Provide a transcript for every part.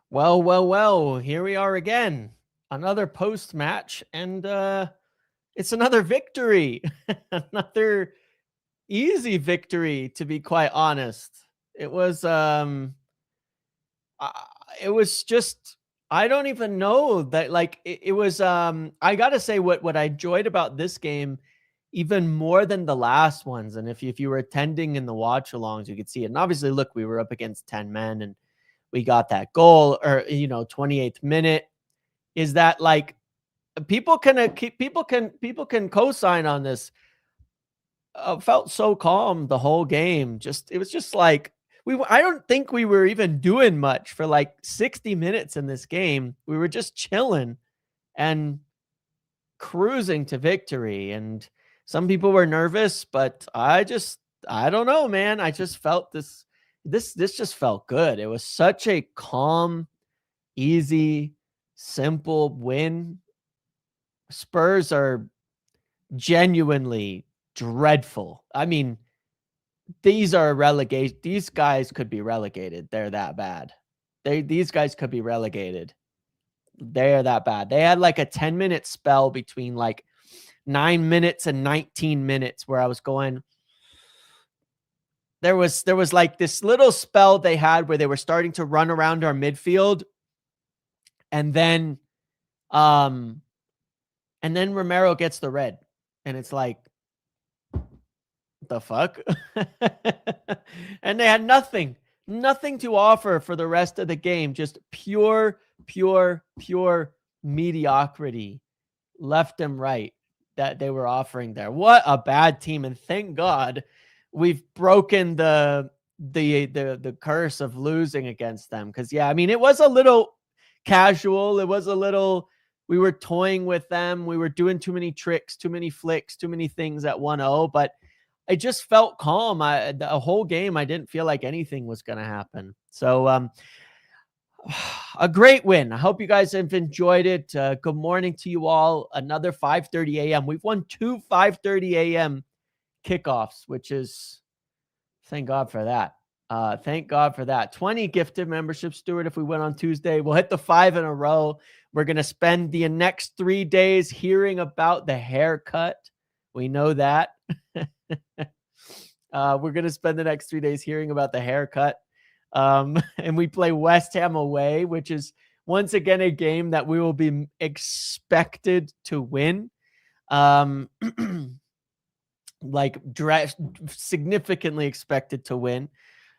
Well, here we are again. Another post-match, and it's another victory. Another easy victory, to be quite honest. It was uh, it was just I don't even know that it was I got to say what I enjoyed about this game even more than the last ones, and if you were attending in the watch-alongs, you could see it. And obviously, look, we were up against 10 men and we got that goal, or 28th minute, is that like people can co-sign on this. Felt so calm the whole game. It was just like I don't think we were even doing much for like 60 minutes in this game. We were just chilling and cruising to victory. And some people were nervous, but I don't know, man. I just felt this just felt good. It was such a calm, easy, simple win. Spurs are genuinely dreadful. I mean, these guys could be relegated. They're that bad. These guys could be relegated. They're that bad. They had like a 10-minute spell between like 9 minutes and 19 minutes where I was going. There was like this little spell they had where they were starting to run around our midfield, and then Romero gets the red, and it's like, the fuck? And they had nothing to offer for the rest of the game. Just pure mediocrity left and right that they were offering there. What a bad team. And thank God we've broken the curse of losing against them. Because yeah, I mean, it was a little casual. It was a little, we were toying with them. We were doing too many tricks, too many flicks, too many things at 1-0, but I just felt calm. The whole game, I didn't feel like anything was going to happen. So a great win. I hope you guys have enjoyed it. Good morning to you all. Another 5:30 a.m. We've won 2 5:30 a.m. kickoffs, which is, thank God for that. Thank God for that. 20 gifted membership, Stuart. If we win on Tuesday, we'll hit the 5 in a row. We're going to spend the next 3 days hearing about the haircut. We know that. We're going to spend the next 3 days hearing about the haircut. And we play West Ham away, which is once again a game that we will be expected to win. Significantly expected to win.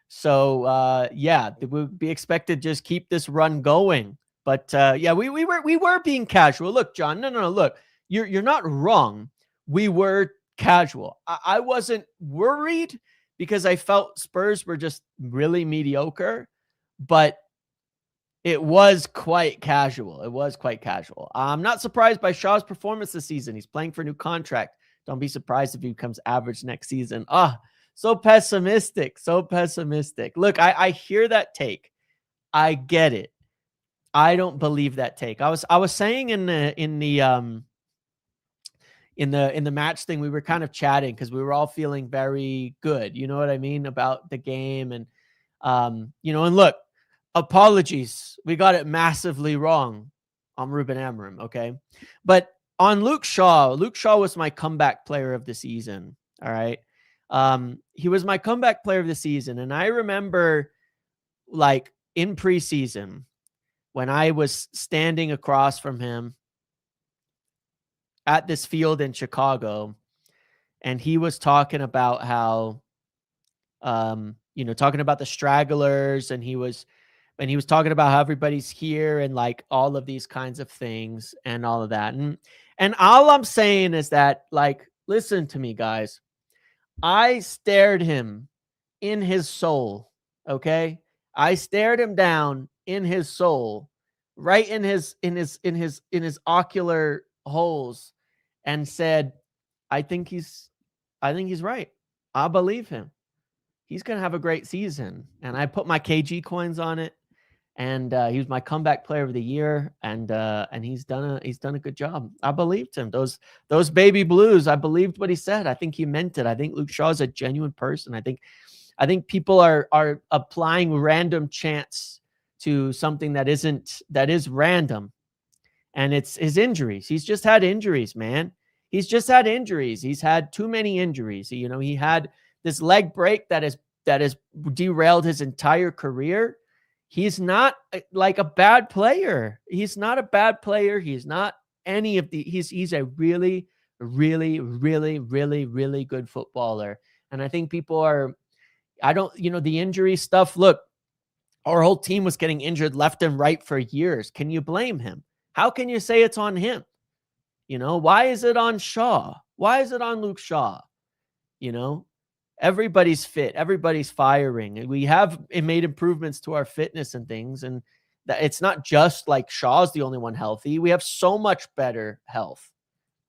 So yeah, we'll be expected to just keep this run going. But yeah, we were being casual. Look, John, no, look, you're not wrong. We were casual. I wasn't worried because I felt Spurs were just really mediocre, but it was quite casual. I'm not surprised by Shaw's performance this season. He's playing for a new contract. Don't be surprised if he becomes average next season. So pessimistic. Look, I hear that take. I get it. I don't believe that take. I was saying in the match thing, we were kind of chatting because we were all feeling very good. You know what I mean? About the game. And, and look, apologies. We got it massively wrong on Ruben Amorim. Okay. But on Luke Shaw was my comeback player of the season. All right. He was my comeback player of the season. And I remember like in preseason when I was standing across from him at this field in Chicago, and he was talking about how, talking about the stragglers, and he was talking about how everybody's here and like all of these kinds of things and all of that. And all I'm saying is that, like, listen to me, guys. I stared him in his soul. Okay. I stared him down in his soul, right in his ocular holes, and said, I think he's right. I believe him. He's going to have a great season. And I put my KG coins on it. And he was my comeback player of the year. And he's done a good job. I believed him. Those baby blues, I believed what he said. I think he meant it. I think Luke Shaw is a genuine person. I think people are applying random chants to something that is random. And it's his injuries. He's just had injuries, man. He's just had injuries. He's had too many injuries. He had this leg break that has derailed his entire career. He's not like a bad player. He's not a bad player. He's not any of the he's a really, really, really, really, really good footballer. And I think people are the injury stuff. Look, our whole team was getting injured left and right for years. Can you blame him? How can you say it's on him? Why is it on Shaw? Why is it on Luke Shaw? Everybody's fit. Everybody's firing. We have made improvements to our fitness and things. And that it's not just like Shaw's the only one healthy. We have so much better health.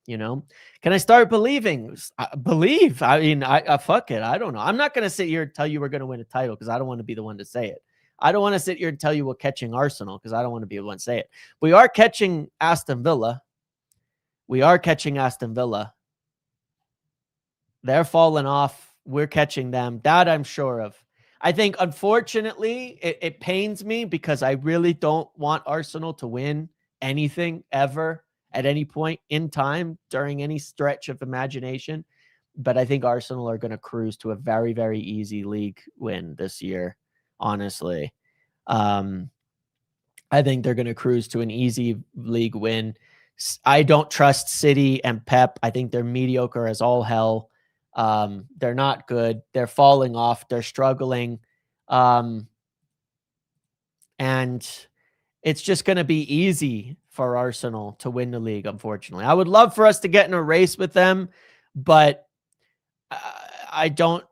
Can I start believing? Believe. I mean, fuck it. I don't know. I'm not going to sit here and tell you we're going to win a title because I don't want to be the one to say it. I don't want to sit here and tell you we're catching Arsenal because I don't want to be the one to say it. We are catching Aston Villa. They're falling off. We're catching them. That I'm sure of. I think, unfortunately, it pains me because I really don't want Arsenal to win anything ever at any point in time during any stretch of imagination. But I think Arsenal are going to cruise to a very, very easy league win this year, honestly. I think they're going to cruise to an easy league win. I don't trust City and Pep. I think they're mediocre as all hell. They're not good. They're falling off. They're struggling. And it's just going to be easy for Arsenal to win the league, unfortunately. I would love for us to get in a race with them, but I don't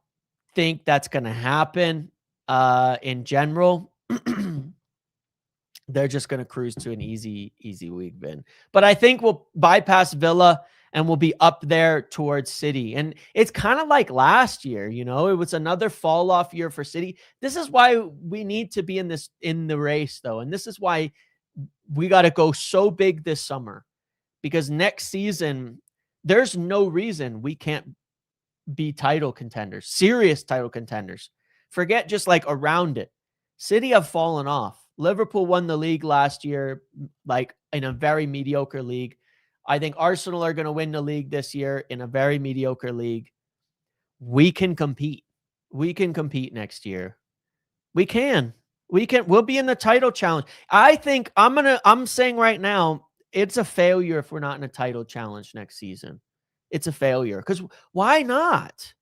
think that's going to happen in general. They're just going to cruise to an easy league win. But I think we'll bypass Villa and we'll be up there towards City. And it's kind of like last year, it was another fall off year for City. This is why we need to be in the race, though. And this is why we got to go so big this summer, because next season, there's no reason we can't be title contenders, serious title contenders. Forget just like around it. City have fallen off. Liverpool won the league last year, like in a very mediocre league. I think Arsenal are going to win the league this year in a very mediocre league. We can compete. We can compete next year. We'll be in the title challenge. I think I'm saying right now, it's a failure if we're not in a title challenge next season. It's a failure because why not?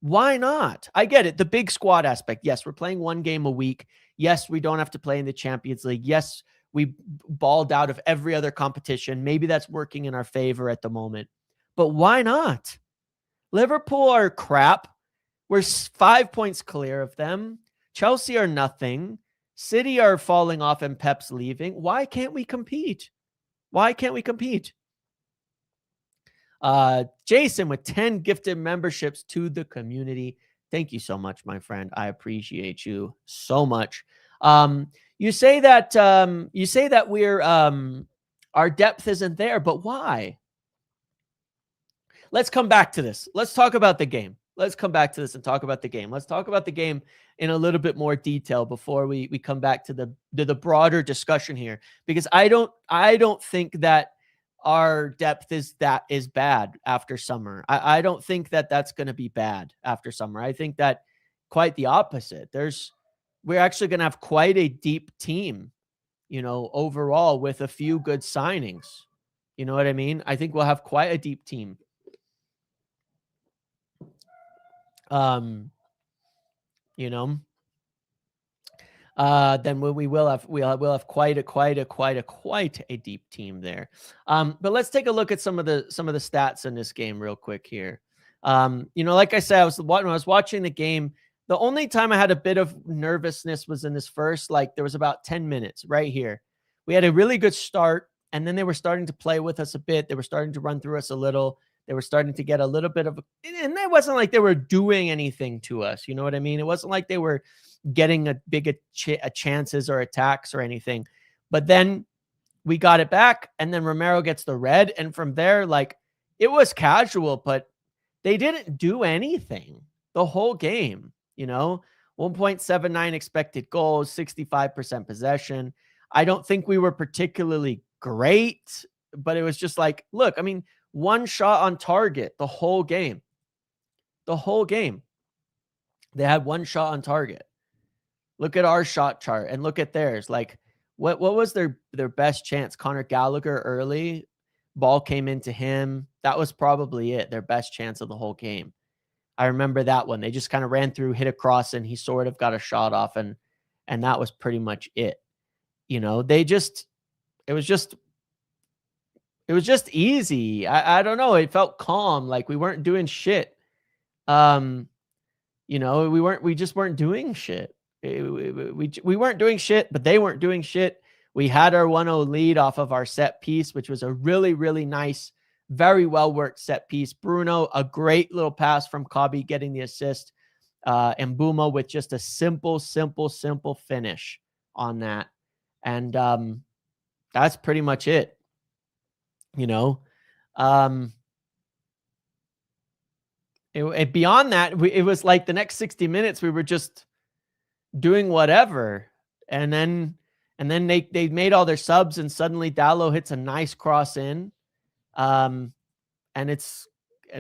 Why not? I get it. The big squad aspect. Yes, we're playing one game a week. Yes, we don't have to play in the Champions League. Yes, we balled out of every other competition. Maybe that's working in our favor at the moment. But why not? Liverpool are crap. We're 5 points clear of them. Chelsea are nothing. City are falling off and Pep's leaving. Why can't we compete? Why can't we compete? Jason with 10 gifted memberships to the community. Thank you so much, my friend. I appreciate you so much. You say that we're our depth isn't there, but why? Let's come back to this. Let's talk about the game. Let's come back to this and talk about the game. Let's talk about the game in a little bit more detail before we come back to the broader discussion here, because I don't think that our depth is bad after summer. I don't think that that's going to be bad after summer. I think that quite the opposite. We're actually going to have quite a deep team, overall with a few good signings. You know what I mean? I think we'll have quite a deep team. Then we'll have quite a deep team there. But let's take a look at some of the stats in this game real quick here. Like I said, when I was watching the game, the only time I had a bit of nervousness was in this first, there was about 10 minutes right here. We had a really good start, and then they were starting to play with us a bit. They were starting to run through us a little. They were starting to get a little bit of, and it wasn't like they were doing anything to us. You know what I mean? It wasn't like they were getting a big chances or attacks or anything. But then we got it back, and then Romero gets the red. And from there, it was casual, but they didn't do anything the whole game. 1.79 expected goals, 65% possession. I don't think we were particularly great, but it was just like, look, I mean, one shot on target the whole game. The whole game. They had one shot on target. Look at our shot chart and look at theirs. Like, what was their best chance? Conor Gallagher early, ball came into him. That was probably it, their best chance of the whole game. I remember that one. They just kind of ran through, hit a cross, and he sort of got a shot off, and that was pretty much it. You know, it was just easy. I don't know. It felt calm, like we weren't doing shit. You know, we just weren't doing shit. We weren't doing shit, but they weren't doing shit. We had our 1-0 lead off of our set piece, which was a really, really nice, very well worked set piece. Bruno, a great little pass from Kobe getting the assist. And Mbeumo with just a simple finish on that. And that's pretty much it. You know, beyond that, it was like the next 60 minutes, we were just doing whatever. And then they made all their subs, and suddenly Dalot hits a nice cross in. And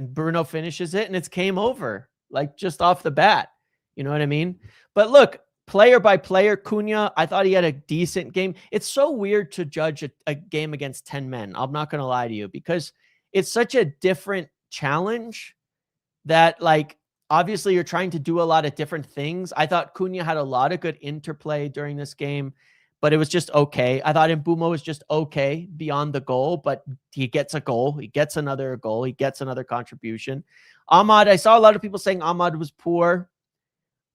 Bruno finishes it, and it's game over, like just off the bat. You know what I mean? But look, player by player, Cunha, I thought he had a decent game. It's so weird to judge a game against 10 men. I'm not going to lie to you, because it's such a different challenge that, like, obviously you're trying to do a lot of different things. I thought Cunha had a lot of good interplay during this game, but it was just okay. I thought Mbeumo was just okay beyond the goal, but he gets a goal. He gets another goal. He gets another contribution. Ahmad, I saw a lot of people saying Ahmad was poor.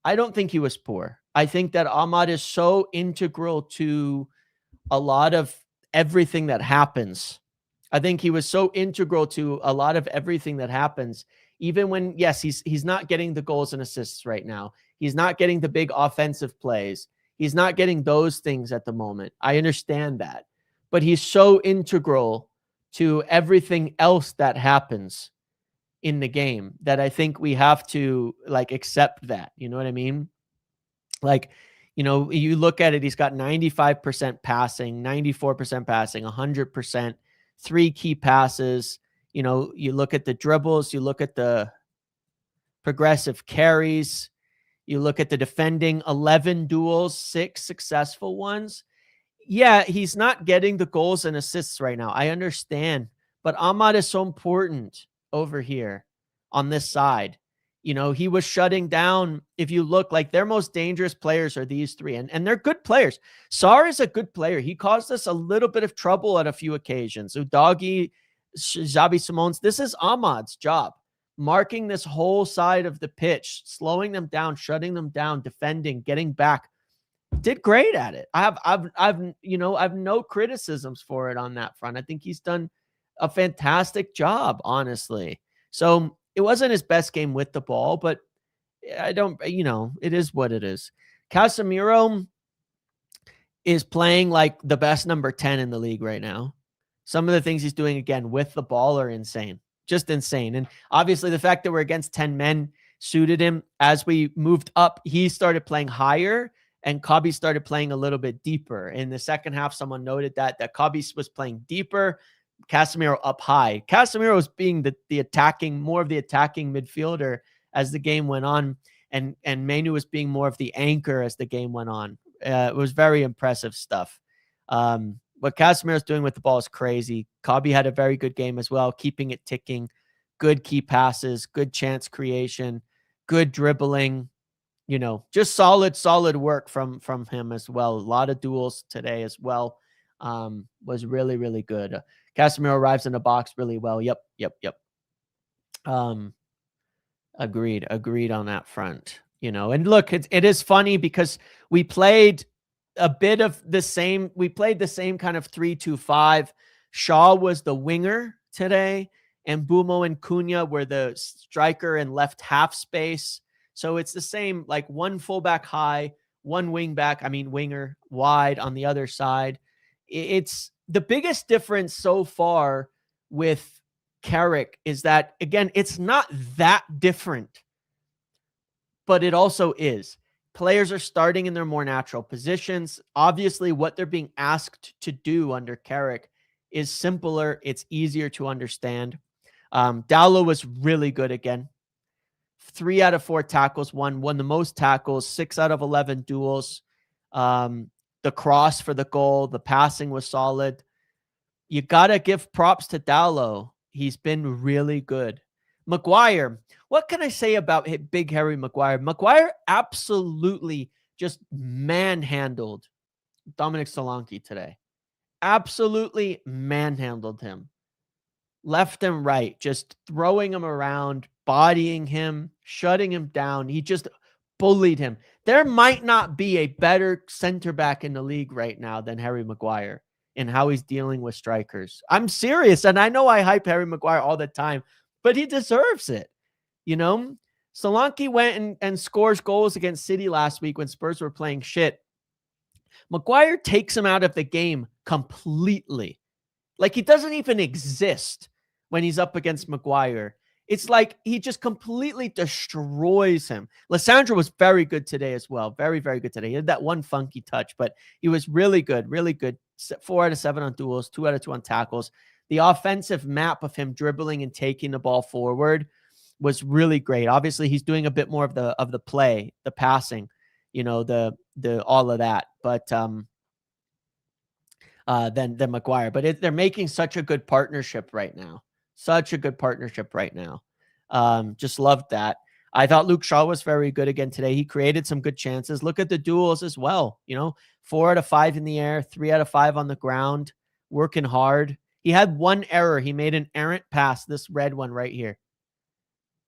I don't think he was poor. I think that Ahmad is so integral to a lot of everything that happens. I think he was so integral to a lot of everything that happens. Even when, yes, he's not getting the goals and assists right now. He's not getting the big offensive plays. He's not getting those things at the moment. I understand that. But he's so integral to everything else that happens in the game that I think we have to, like, accept that. You know what I mean? Like, you know, you look at it, he's got 95% passing, 94% passing, 100%, 3 key passes. You know, you look at the dribbles, you look at the progressive carries, you look at the defending, 11 duels, 6 successful ones. Yeah, he's not getting the goals and assists right now. I understand. But Ahmad is so important over here on this side. You know, he was shutting down. If you look, like, their most dangerous players are these 3, and they're good players. Sarr is a good player. He caused us a little bit of trouble at a few occasions. Udogie, Xabi Simons, this is Ahmad's job. Marking this whole side of the pitch, slowing them down, shutting them down, defending, getting back. Did great at it. I've no criticisms for it on that front. I think he's done a fantastic job, honestly. So it wasn't his best game with the ball, but it is what it is. Casemiro is playing like the best number 10 in the league right now. Some of the things he's doing, again, with the ball are insane. Just insane. And obviously the fact that we're against 10 men suited him. As we moved up, he started playing higher, and Kobe started playing a little bit deeper. In the second half, someone noted that Kobe was playing deeper, Casemiro up high. Casemiro was being more of the attacking midfielder as the game went on, and Manu was being more of the anchor as the game went on. It was very impressive stuff. What Casemiro's doing with the ball is crazy. Kobe had a very good game as well, keeping it ticking. Good key passes, good chance creation, good dribbling. You know, just solid work from him as well. A lot of duels today as well. Was really, really good. Casemiro arrives in the box really well. Yep. Agreed on that front. You know, and look, it is funny because we played a bit of the same. We played the same kind of 3-2-5. Shaw was the winger today, and Mbeumo and Cunha were the striker and left half space. So it's the same, like one fullback high, one winger wide on the other side. It's the biggest difference so far with Carrick is that, again, it's not that different, but it also is. Players are starting in their more natural positions. Obviously, what they're being asked to do under Carrick is simpler. It's easier to understand. Dowlow was really good again. 3 out of 4 tackles, won the most tackles, 6 out of 11 duels. The cross for the goal, the passing was solid. You got to give props to Dowlow. He's been really good. Maguire, what can I say about Big Harry Maguire? Maguire absolutely just manhandled Dominic Solanke today. Absolutely manhandled him. Left and right, just throwing him around, bodying him, shutting him down. He just bullied him. There might not be a better center back in the league right now than Harry Maguire and how he's dealing with strikers. I'm serious, and I know I hype Harry Maguire all the time, but he deserves it. You know, Solanke went and scores goals against City last week when Spurs were playing shit. Maguire takes him out of the game completely. Like, he doesn't even exist when he's up against Maguire. It's like he just completely destroys him. Lissandra was very good today as well. Very, very good today. He had that one funky touch, but he was really good, really good. 4 out of 7 on duels, 2 out of 2 on tackles. The offensive map of him dribbling and taking the ball forward was really great. Obviously, he's doing a bit more of the play, the passing, you know, the all of that. But than Maguire. But they're making such a good partnership right now. Such a good partnership right now. Just loved that. I thought Luke Shaw was very good again today. He created some good chances. Look at the duels as well. You know, 4 out of 5 in the air, 3 out of 5 on the ground, working hard. He had one error. He made an errant pass, this red one right here,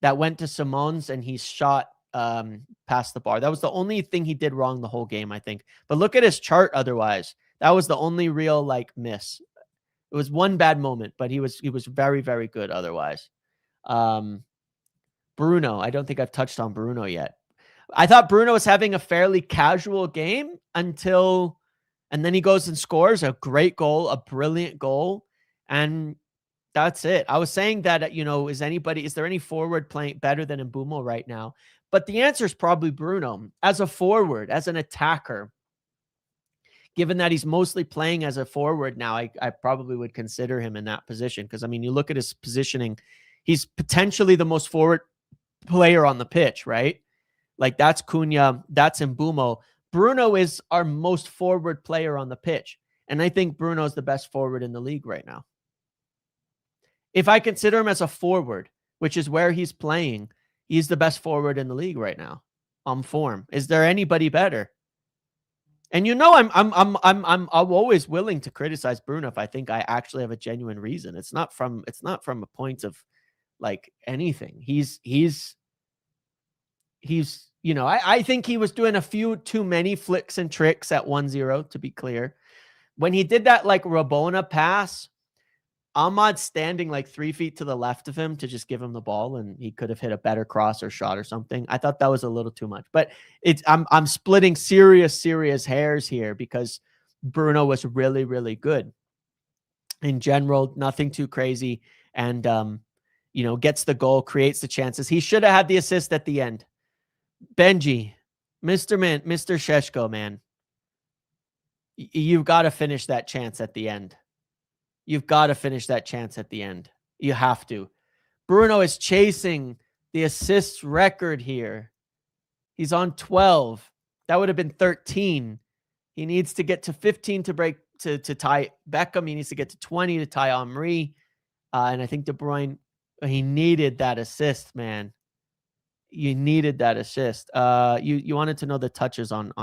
that went to Simons, and he shot past the bar. That was the only thing he did wrong the whole game, I think. But look at his chart otherwise. That was the only real miss. It was one bad moment, but he was very, very good otherwise. Bruno, I don't think I've touched on Bruno yet. I thought Bruno was having a fairly casual game and then he goes and scores a great goal, a brilliant goal, and that's it. I was saying that, you know, is there any forward playing better than Mbeumo right now? But the answer is probably Bruno. As a forward, as an attacker, given that he's mostly playing as a forward now, I probably would consider him in that position. Because, I mean, you look at his positioning, he's potentially the most forward player on the pitch, right? Like, that's Cunha, that's Mbeumo. Bruno is our most forward player on the pitch. And I think Bruno is the best forward in the league right now. If I consider him as a forward, which is where he's playing, he's the best forward in the league right now on form. Is there anybody better? And you know, I'm always willing to criticize Bruno if I think I actually have a genuine reason. It's not from a point of anything. He's you know, I think he was doing a few too many flicks and tricks at 1-0, to be clear. When he did that Rabona pass, Ahmad standing 3 feet to the left of him to just give him the ball, and he could have hit a better cross or shot or something. I thought that was a little too much, but I'm splitting serious hairs here because Bruno was really, really good. In general, nothing too crazy. And, you know, gets the goal, creates the chances. He should have had the assist at the end. Benji, Mr. Sheshko, man, you've got to finish that chance at the end. You've got to finish that chance at the end. You have to. Bruno is chasing the assists record here. He's on 12. That would have been 13. He needs to get to 15 to tie Beckham. He needs to get to 20 to tie Henry. And I think De Bruyne, he needed that assist, man. You needed that assist. You wanted to know the touches on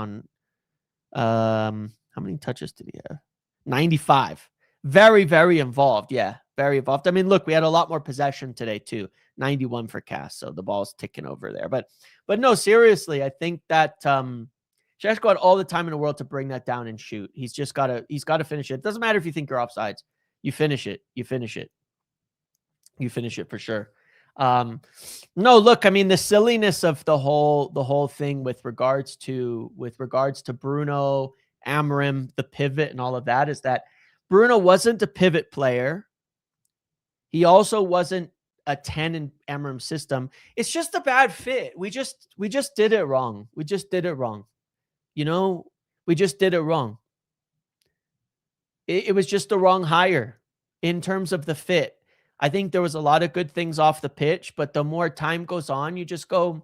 how many touches did he have? 95. Very, very involved. Yeah, very involved. I mean, look, we had a lot more possession today too. 91 for Cass, so the ball's ticking over there. But no, seriously, I think that Sheshko had all the time in the world to bring that down and shoot. He's got to finish it. It doesn't matter if you think you're offsides. You finish it. You finish it. You finish it for sure. No, look, I mean, the silliness of the whole thing with regards to Bruno, Amorim, the pivot, and all of that is that Bruno wasn't a pivot player. He also wasn't a 10 in Amram's system. It's just a bad fit. We just did it wrong. We just did it wrong. You know, we just did it wrong. It was just the wrong hire in terms of the fit. I think there was a lot of good things off the pitch, but the more time goes on, you just go,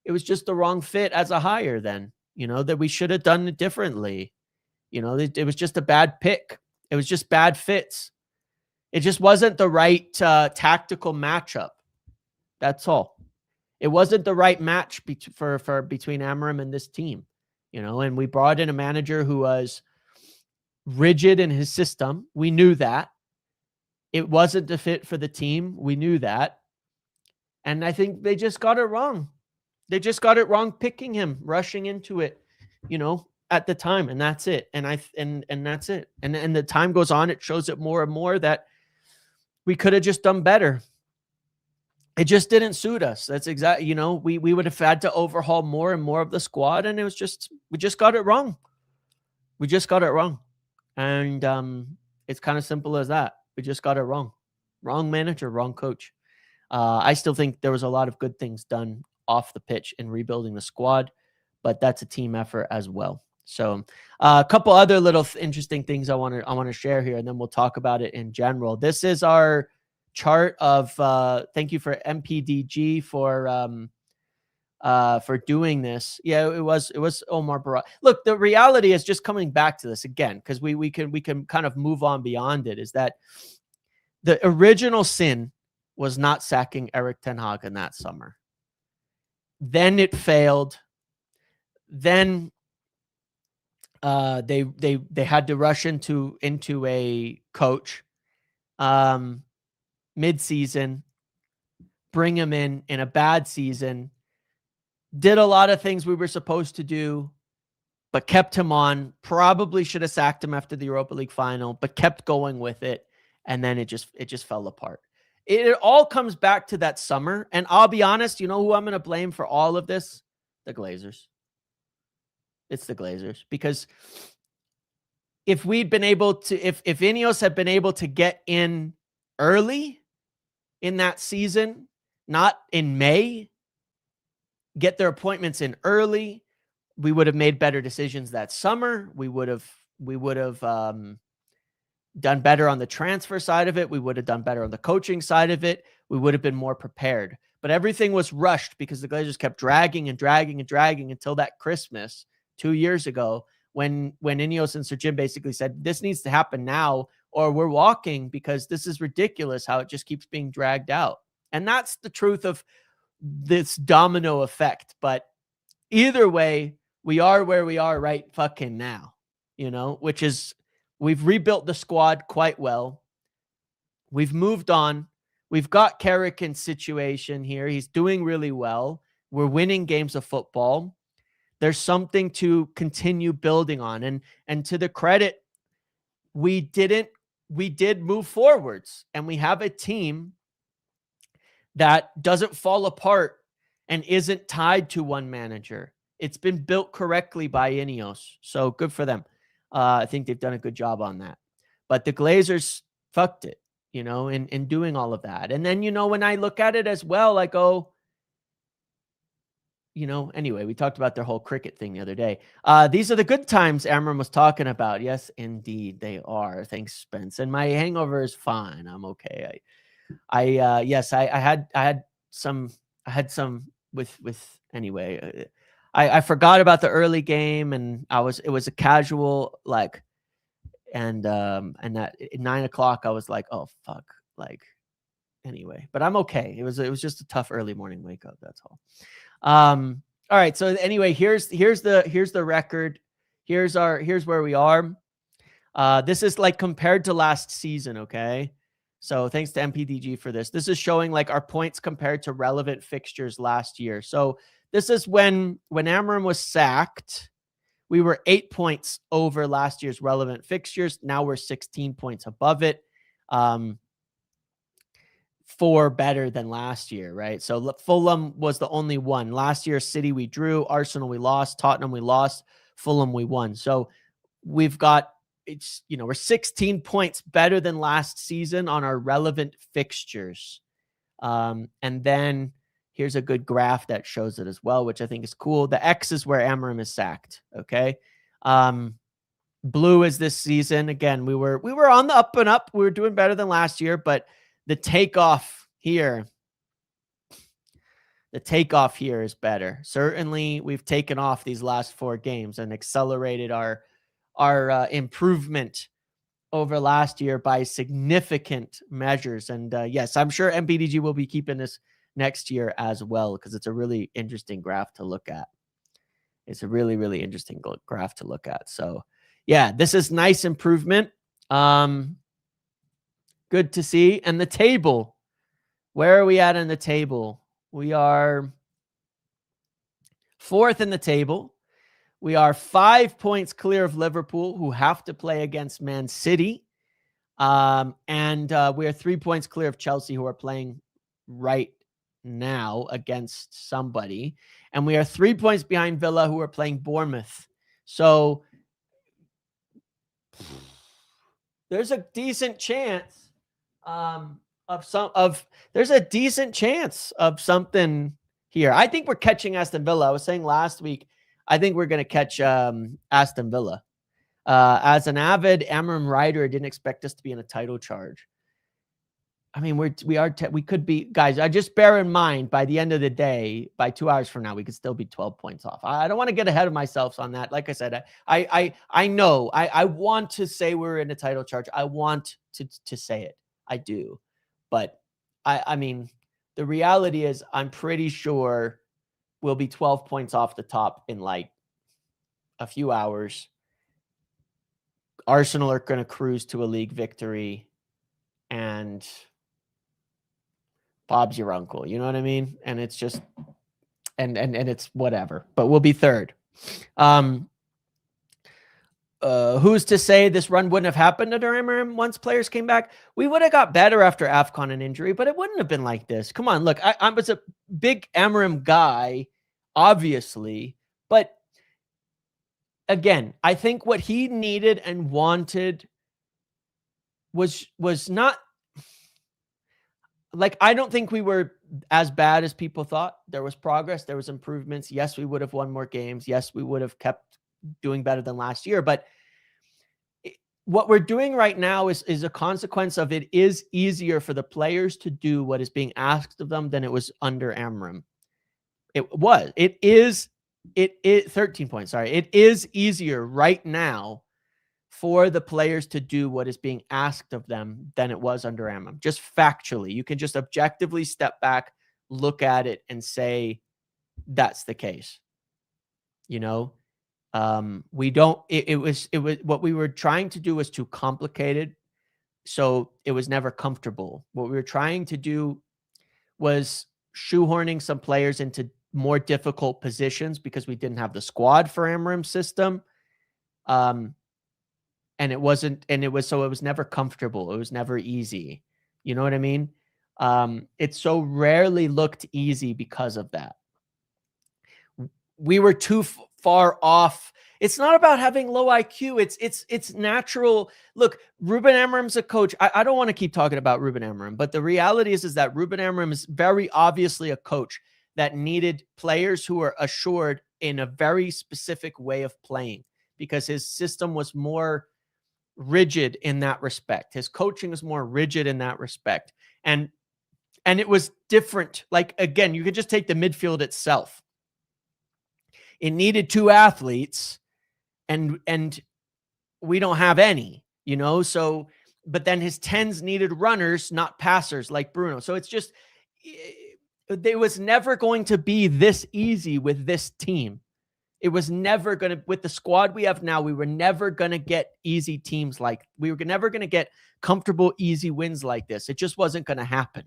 it was just the wrong fit as a hire then, that we should have done it differently. It was just a bad pick. It was just bad fits. It just wasn't the right tactical matchup. That's all. It wasn't the right match between Amarim and this team, and we brought in a manager who was rigid in his system. We knew that. It wasn't the fit for the team. We knew that. And I think they just got it wrong. They just got it wrong picking him, rushing into it, at the time. And that's it. And that's it. And the time goes on, it shows it more and more that we could have just done better. It just didn't suit us. That's exactly, we would have had to overhaul more and more of the squad. And we just got it wrong. We just got it wrong. And it's kind of simple as that. We just got it wrong. Wrong manager, wrong coach. I still think there was a lot of good things done off the pitch in rebuilding the squad, but that's a team effort as well. So a couple other little interesting things I want to share here, and then we'll talk about it in general. This is our chart of thank you for MPDG for doing this. Yeah, it was Omar Barat. Look, the reality is, just coming back to this again, because we can kind of move on beyond it, is that the original sin was not sacking Erik ten Hag in that summer. Then it failed. Then they had to rush into a coach mid-season, bring him in a bad season, did a lot of things we were supposed to do, but kept him on. Probably should have sacked him after the Europa League final, but kept going with it. And then it just fell apart. It all comes back to that summer. And I'll be honest, you know who I'm going to blame for all of this? The Glazers. It's the Glazers. Because if we'd been able to, if Ineos had been able to get in early in that season, not in May, get their appointments in early, we would have made better decisions that summer. We would have done better on the transfer side of it. We would have done better on the coaching side of it. We would have been more prepared. But everything was rushed because the Glazers kept dragging until that Christmas 2 years ago, when Ineos and Sir Jim basically said, this needs to happen now or we're walking, because this is ridiculous how it just keeps being dragged out. And that's the truth of this domino effect. But either way, we are where we are right fucking now, which is, we've rebuilt the squad quite well. We've moved on. We've got Carrick in situation here. He's doing really well. We're winning games of football. There's something to continue building on. And to the credit, we did move forwards, and we have a team that doesn't fall apart and isn't tied to one manager. It's been built correctly by Ineos. So good for them. I think they've done a good job on that. But the Glazers fucked it, in doing all of that. And then, when I look at it as well, I go, anyway, we talked about their whole cricket thing the other day. These are the good times Amram was talking about. Yes, indeed, they are. Thanks, Spence. And my hangover is fine. I'm okay. I had some anyway. I forgot about the early game, and it was a casual, and that at 9 o'clock I was like, oh fuck, anyway, but I'm okay. It was just a tough early morning wake up. That's all. All right. So anyway, here's the record. Here's where we are. This is compared to last season. Okay. So thanks to MPDG for this. This is showing our points compared to relevant fixtures last year. So this is when Amram was sacked, we were 8 points over last year's relevant fixtures. Now we're 16 points above it. 4 better than last year, right? So Fulham was the only one. Last year, City we drew, Arsenal we lost, Tottenham we lost, Fulham we won. So we've got, we're 16 points better than last season on our relevant fixtures. And then here's a good graph that shows it as well, which I think is cool. The X is where Amorim is sacked. Okay. Blue is this season. Again, we were on the up and up. We were doing better than last year, but the takeoff here is better. Certainly, we've taken off these last 4 games and accelerated our improvement over last year by significant measures. And yes, I'm sure MPDG will be keeping this next year as well, because it's a really interesting graph to look at. It's a really, really interesting graph to look at. So yeah, this is nice improvement. Good to see. And the table, where are we at in the table? We are 4th in the table. We are 5 points clear of Liverpool, who have to play against Man City. And we are 3 points clear of Chelsea, who are playing right now against somebody. And we are 3 points behind Villa, who are playing Bournemouth. So there's a decent chance there's a decent chance of something here. I think we're catching Aston Villa. I was saying last week, I think we're going to catch Aston Villa. As an avid Amorim rider, I didn't expect us to be in a title charge. I mean, we could be, guys, I just bear in mind, by the end of the day, by 2 hours from now, we could still be 12 points off. I don't want to get ahead of myself on that. Like I said, I know I want to say we're in a title charge. I want to say it. I do. But I mean, the reality is I'm pretty sure we'll be 12 points off the top in like a few hours. Arsenal are going to cruise to a league victory, and Bob's your uncle. You know what I mean? And it's just, and it's whatever, but we'll be 3rd. Who's to say this run wouldn't have happened under Amorim once players came back? We would have got better after AFCON and injury, but it wouldn't have been like this. Come on, look, I was a big Amorim guy, obviously, but again, I think what he needed and wanted was not like, I don't think we were as bad as people thought. There was progress. There was improvements. Yes, we would have won more games. Yes, we would have kept doing better than last year. But what we're doing right now is a consequence of it is easier for the players to do what is being asked of them than it was under Amorim. It is 13 points. Sorry. It is easier right now for the players to do what is being asked of them than it was under Amorim. Just factually, you can just objectively step back, look at it, and say that's the case. You know, we don't. It was what we were trying to do was too complicated, so it was never comfortable. What we were trying to do was shoehorning some players into more difficult positions because we didn't have the squad for Amorim's system. And it was never comfortable. It was never easy. You know what I mean? It so rarely looked easy because of that. We were too far off. It's not about having low IQ. It's natural. Look, Ruben Amorim's a coach. I don't want to keep talking about Ruben Amorim, but the reality is that Ruben Amorim is very obviously a coach that needed players who are assured in a very specific way of playing, because his system was more rigid in that respect. His coaching was more rigid in that respect. And it was different. Like, again, you could just take the midfield itself. It needed 2 athletes, and we don't have any, you know? So, but then his 10s needed runners, not passers like Bruno. So it's just, it was never going to be this easy with this team. It was never going to, with the squad we have now, we were never going to get easy teams like, we were never going to get comfortable, easy wins like this. It just wasn't going to happen,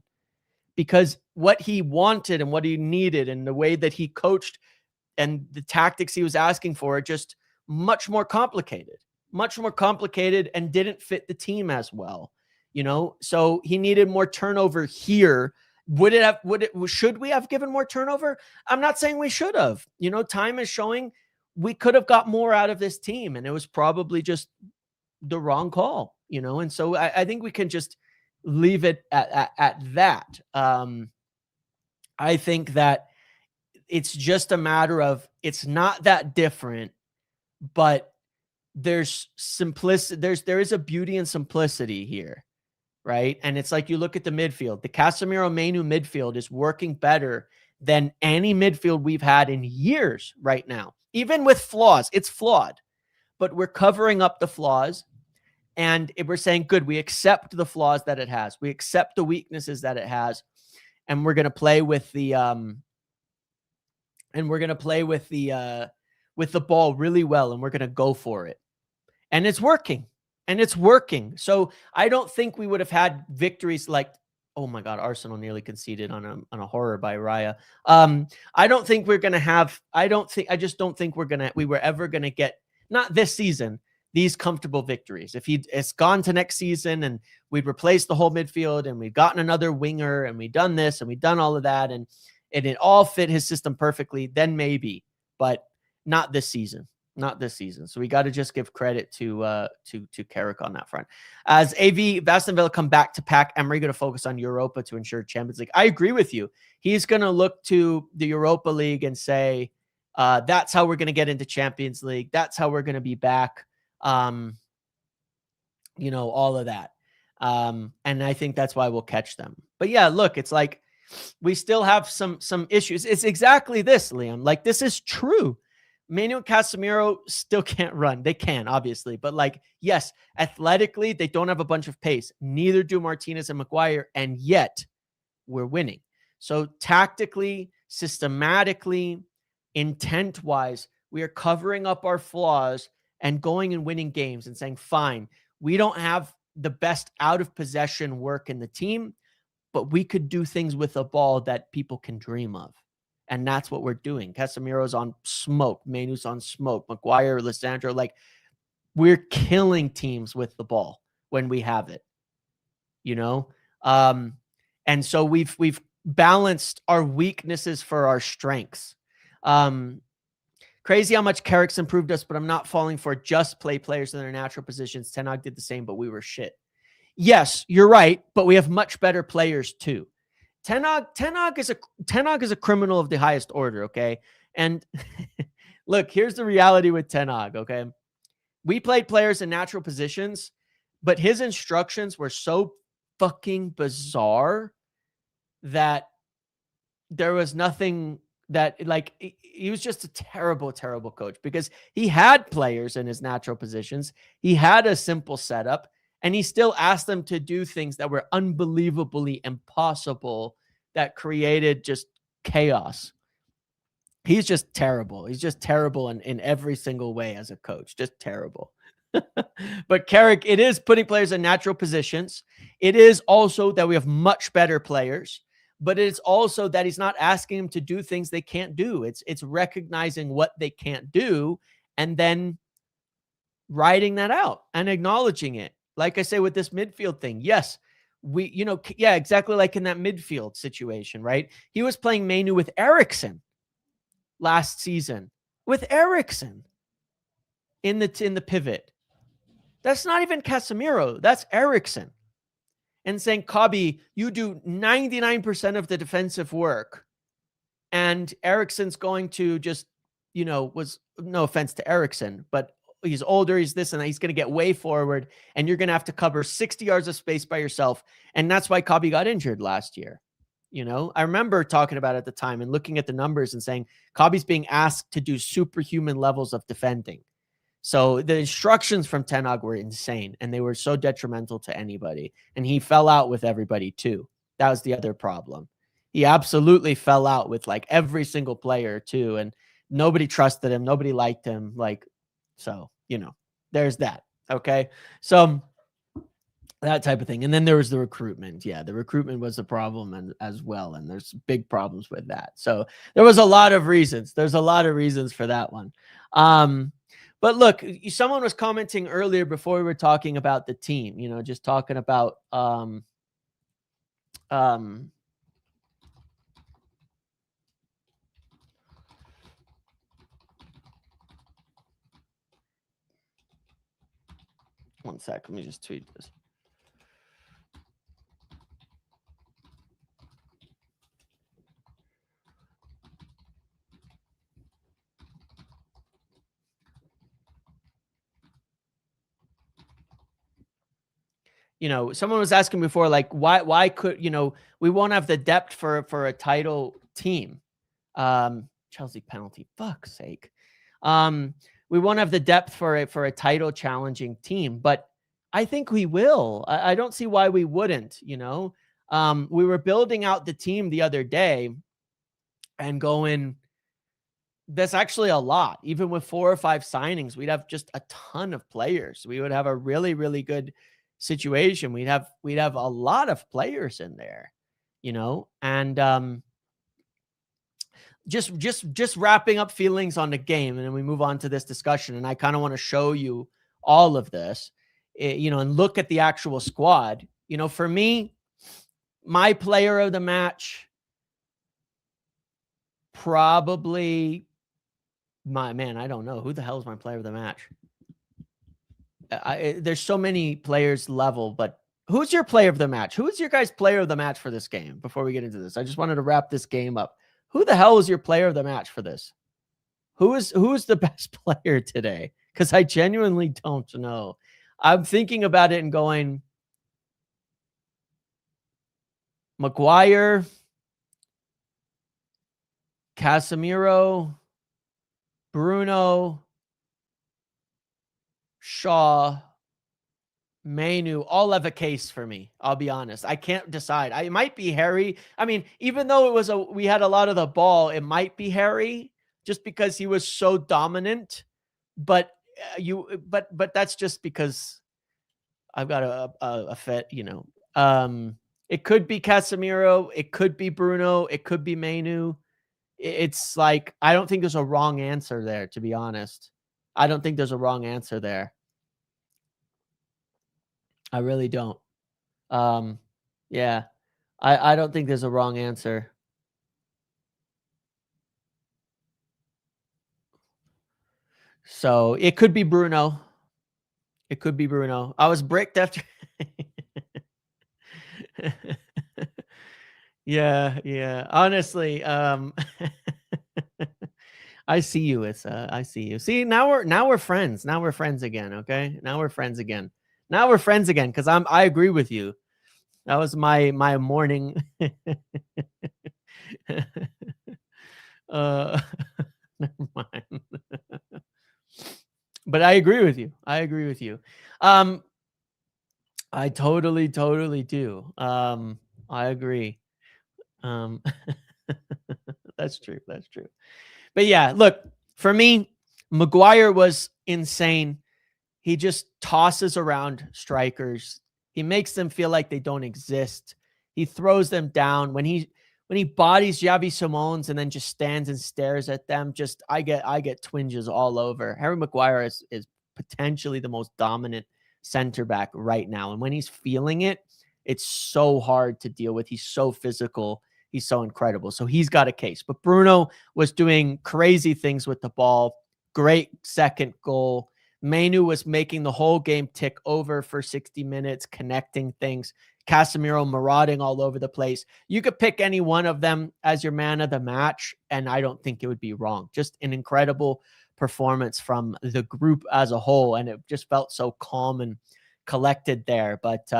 because what he wanted and what he needed and the way that he coached and the tactics he was asking for are just much more complicated and didn't fit the team as well, you know? So he needed more turnover here. Should we have given more turnover? I'm not saying we should have. You know, time is showing we could have got more out of this team, and it was probably just the wrong call, you know? And so I think we can just leave it at that. I think that it's just a matter of it's not that different, but there's simplicity. There is a beauty and simplicity here, right? And it's like you look at the midfield. The Casemiro Mainu midfield is working better than any midfield we've had in years right now. Even with flaws, it's flawed, but we're covering up the flaws. And we're saying, good, we accept the flaws that it has. We accept the weaknesses that it has. And we're going to play with the with the ball really well, and we're going to go for it. And it's working. And it's working. So I don't think we would have had victories like, oh my God, Arsenal nearly conceded on a horror by Raya. I don't think we're going to have, I just don't think we were ever going to get, not this season, these comfortable victories. If it's gone to next season and we'd replaced the whole midfield and we'd gotten another winger and we'd done this and we'd done all of that and it all fit his system perfectly, then maybe, but not this season. Not this season. So we got to just give credit to Carrick on that front. As AV Aston Villa come back to pack, Emery going to focus on Europa to ensure Champions League. I agree with you. He's going to look to the Europa League and say, that's how we're going to get into Champions League. That's how we're going to be back. All of that. And I think that's why we'll catch them. But yeah, look, it's like we still have some issues. It's exactly this, Liam. Like, this is true. Manuel Casemiro still can't run. They can, obviously. But, like, yes, athletically, they don't have a bunch of pace. Neither do Martinez and Maguire. And yet, we're winning. So, tactically, systematically, intent-wise, we are covering up our flaws and going and winning games and saying, fine, we don't have the best out-of-possession work in the team, but we could do things with the ball that people can dream of. And that's what we're doing. Casemiro's on smoke. Mainu's on smoke. Maguire, Lissandro, like, we're killing teams with the ball when we have it, and so we've balanced our weaknesses for our strengths. Crazy how much Carrick's improved us, but I'm not falling for just play players in their natural positions. Ten Hag did the same, but we were shit. Yes, you're right, but we have much better players too. Ten Hag is a criminal of the highest order, okay? And look, here's the reality with Ten Hag, okay? We played players in natural positions, but his instructions were so fucking bizarre that there was nothing that, like, he was just a terrible, terrible coach because he had players in his natural positions. He had a simple setup. And he still asked them to do things that were unbelievably impossible that created just chaos. He's just terrible. He's just terrible in every single way as a coach. Just terrible. But Carrick, it is putting players in natural positions. It is also that we have much better players. But it's also that he's not asking them to do things they can't do. It's recognizing what they can't do and then writing that out and acknowledging it. Like I say with this midfield thing, yes, exactly like in that midfield situation, right? He was playing Mainu with Eriksen last season, with Eriksen in the pivot. That's not even Casemiro. That's Eriksen. And saying, Cobby, you do 99% of the defensive work, and Eriksen's going to just, was no offense to Eriksen, but he's older, he's this and that, he's going to get way forward, and you're going to have to cover 60 yards of space by yourself. And that's why Cobby got injured last year. I remember talking about it at the time and looking at the numbers and saying, Cobby's being asked to do superhuman levels of defending. So the instructions from Ten Hag were insane, and they were so detrimental to anybody. And he fell out with everybody too. That was the other problem. He absolutely fell out with like every single player too. And nobody trusted him. Nobody liked him. So, there's that. Okay. So that type of thing. And then there was the recruitment. Yeah. The recruitment was a problem as well. And there's big problems with that. So there was a lot of reasons. There's a lot of reasons for that one. But look, someone was commenting earlier before we were talking about the team, just talking about, one sec. Let me just tweet this. you know, someone was asking before, like, why could, you know, we won't have the depth for a title team. Chelsea penalty, fuck's sake. Um, we won't have the depth for a title challenging team, but I think we will. I don't see why we wouldn't, you know. We were building out the team the other day and going, that's actually a lot. Even with 4 or 5 signings, we'd have just a ton of players. We would have a really, really good situation. We'd have a lot of players in there, you know, and just wrapping up feelings on the game, and then we move on to this discussion. And I kind of want to show you all of this, you know, and look at the actual squad. You know, for me, my player of the match, probably my man. I don't know who the hell is my player of the match. There's so many players level, but who's your player of the match? Who's your guys' player of the match for this game? Before we get into this, I just wanted to wrap this game up. Who the hell is your player of the match for this? Who's the best player today? Because I genuinely don't know. I'm thinking about it and going, Maguire, Casemiro, Bruno, Shaw, Mainu all have a case for me. I'll be honest. I can't decide. It might be Harry. I mean, even though we had a lot of the ball, it might be Harry just because he was so dominant. But but that's just because I've got a fit, you know. It could be Casemiro, it could be Bruno, it could be Mainu. It's like, I don't think there's a wrong answer there, to be honest. I don't think there's a wrong answer there. I really don't. Yeah. I don't think there's a wrong answer. So it could be Bruno. It could be Bruno. I was bricked after. Yeah. Honestly, I see you. I see you. See, now we're friends. Now we're friends again. Okay. Now we're friends again. Now we're friends again. Cause I agree with you. That was my morning. uh, Never mind. But I agree with you. I agree with you. I totally do. I agree. Um, that's true. That's true. But yeah, look, for me, Maguire was insane. He just tosses around strikers. He makes them feel like they don't exist. He throws them down when he bodies Xavi Simons and then just stands and stares at them. Just I get twinges all over. Harry Maguire is potentially the most dominant center back right now, and when he's feeling it, it's so hard to deal with. He's so physical. He's so incredible. So he's got a case. But Bruno was doing crazy things with the ball. Great second goal. Mainu was making the whole game tick over for 60 minutes, connecting things. Casemiro marauding all over the place. You could pick any one of them as your man of the match, and I don't think it would be wrong. Just an incredible performance from the group as a whole, and it just felt so calm and collected there. But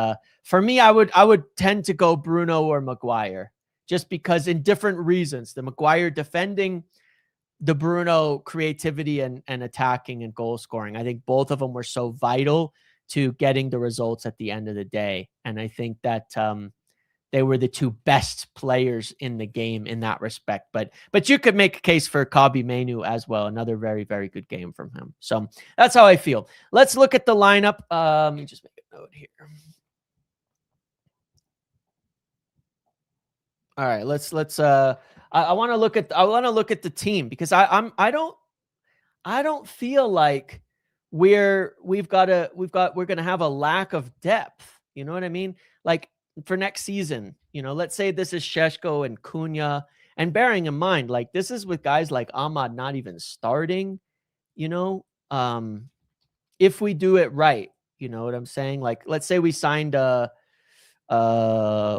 for me, I would tend to go Bruno or Maguire, just because in different reasons. The Maguire defending, the Bruno creativity and attacking and goal scoring. I think both of them were so vital to getting the results at the end of the day. And I think that they were the two best players in the game in that respect. But you could make a case for Kobbie Mainoo as well. Another very, very good game from him. So that's how I feel. Let's look at the lineup. Let me just make a note here. All right, let's I want to look at the team, because I don't feel like we're going to have a lack of depth. You know what I mean? Like for next season, you know, let's say this is Šeško and Cunha, and bearing in mind, like this is with guys like Ahmad not even starting, you know, if we do it right, you know what I'm saying? Like, let's say we signed a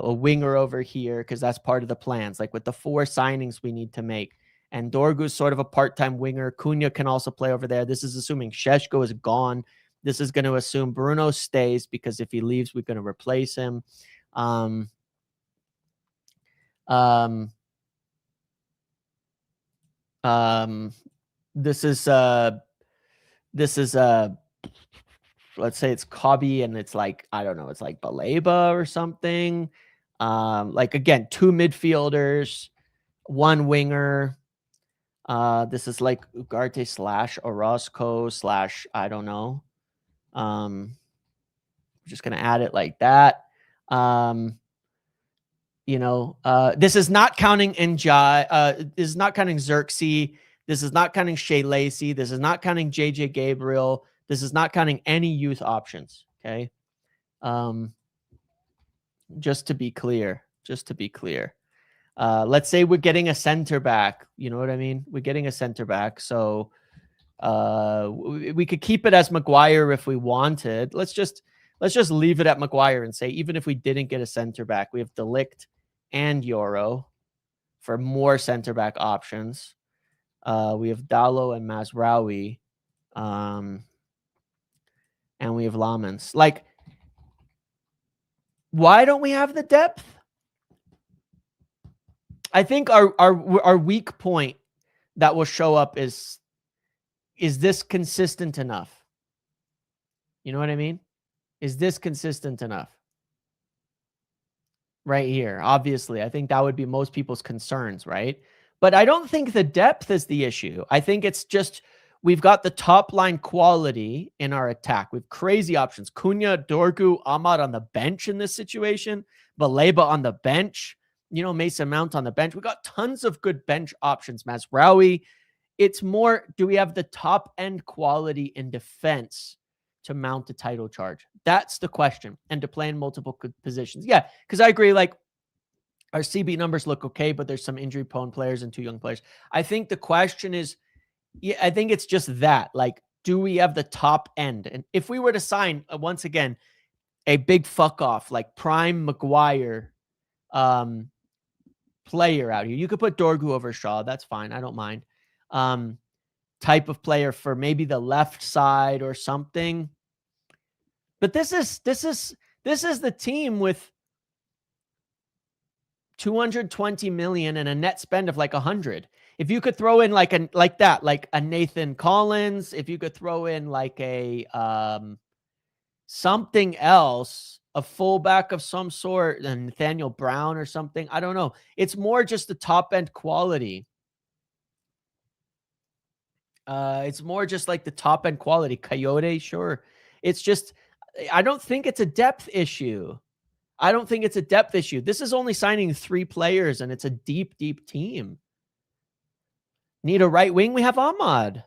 winger over here, because that's part of the plans. Like with the 4 signings we need to make, and Dorgu's sort of a part-time winger. Cunha can also play over there. This is assuming Šeško is gone. This is going to assume Bruno stays, because if he leaves, we're going to replace him. This is let's say it's Cobby, and it's like, I don't know, it's like Baleba or something. Like, again, 2 midfielders, 1 winger. This is like Ugarte / Orozco / I don't know. Just gonna add it like that. This is not counting Njai. This is not counting Xerxes. This is not counting Shea Lacey. This is not counting JJ Gabriel. This is not counting any youth options. Okay. Just to be clear. Let's say we're getting a center back. You know what I mean? We're getting a center back. So we could keep it as Maguire if we wanted. Let's just leave it at Maguire and say, even if we didn't get a center back, we have De Ligt and Euro for more center back options. We have Dallo and Mazraoui. And we have Lamens. Like, why don't we have the depth? I think our weak point that will show up is this consistent enough? You know what I mean? Is this consistent enough? Right here, obviously. I think that would be most people's concerns, right? But I don't think the depth is the issue. I think it's just we've got the top line quality in our attack. We have crazy options. Cunha, Dorgu, Ahmad on the bench in this situation. Baleba on the bench. Mason Mount on the bench. We got tons of good bench options. Mazraoui. It's more, do we have the top end quality in defense to mount a title charge? That's the question. And to play in multiple positions. Yeah, because I agree, like, our CB numbers look okay, but there's some injury prone players and 2 young players. I think the question is, yeah, I think it's just that, like, do we have the top end? And if we were to sign, once again, a big fuck off, like prime Maguire player out here, you could put Dorgu over Shaw. That's fine. I don't mind. Type of player for maybe the left side or something. But this is the team with 220 million and a net spend of like 100. If you could throw in like a Nathan Collins, if you could throw in like a something else, a fullback of some sort, Nathaniel Brown or something, I don't know. It's more just the top end quality. It's more just like the top end quality. Coyote, sure. It's just, I don't think it's a depth issue. This is only signing 3 players, and it's a deep, deep team. Need a right wing? We have Ahmad.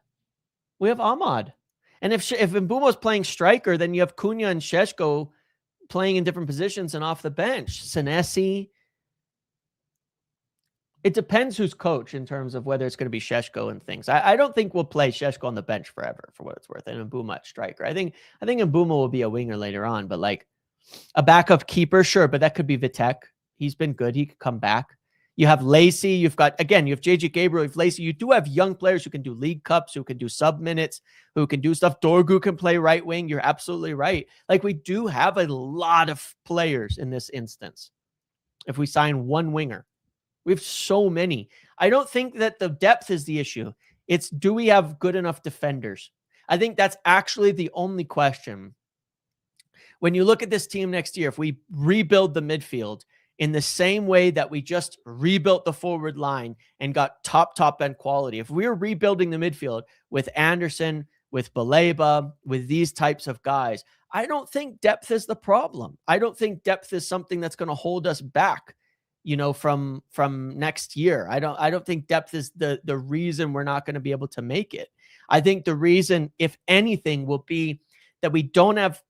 And if Mbeumo's playing striker, then you have Cunha and Šeško playing in different positions and off the bench. Senesi. It depends who's coach in terms of whether it's going to be Šeško and things. I don't think we'll play Šeško on the bench forever, for what it's worth, and Mbeumo at striker. I think Mbeumo will be a winger later on, but like a backup keeper, sure, but that could be Vitek. He's been good. He could come back. You have Lacey. You have JJ Gabriel. You have Lacey. You do have young players who can do League Cups, who can do sub minutes, who can do stuff. Dorgu can play right wing. You're absolutely right. Like, we do have a lot of players in this instance. If we sign 1 winger, we have so many. I don't think that the depth is the issue. It's, do we have good enough defenders? I think that's actually the only question. When you look at this team next year, if we rebuild the midfield in the same way that we just rebuilt the forward line and got top end quality, if we're rebuilding the midfield with Anderson, with Baleba, with these types of guys, I don't think depth is the problem. I don't think depth is something that's going to hold us back, from next year. I don't think depth is the reason we're not going to be able to make it. I think the reason, if anything, will be that we don't have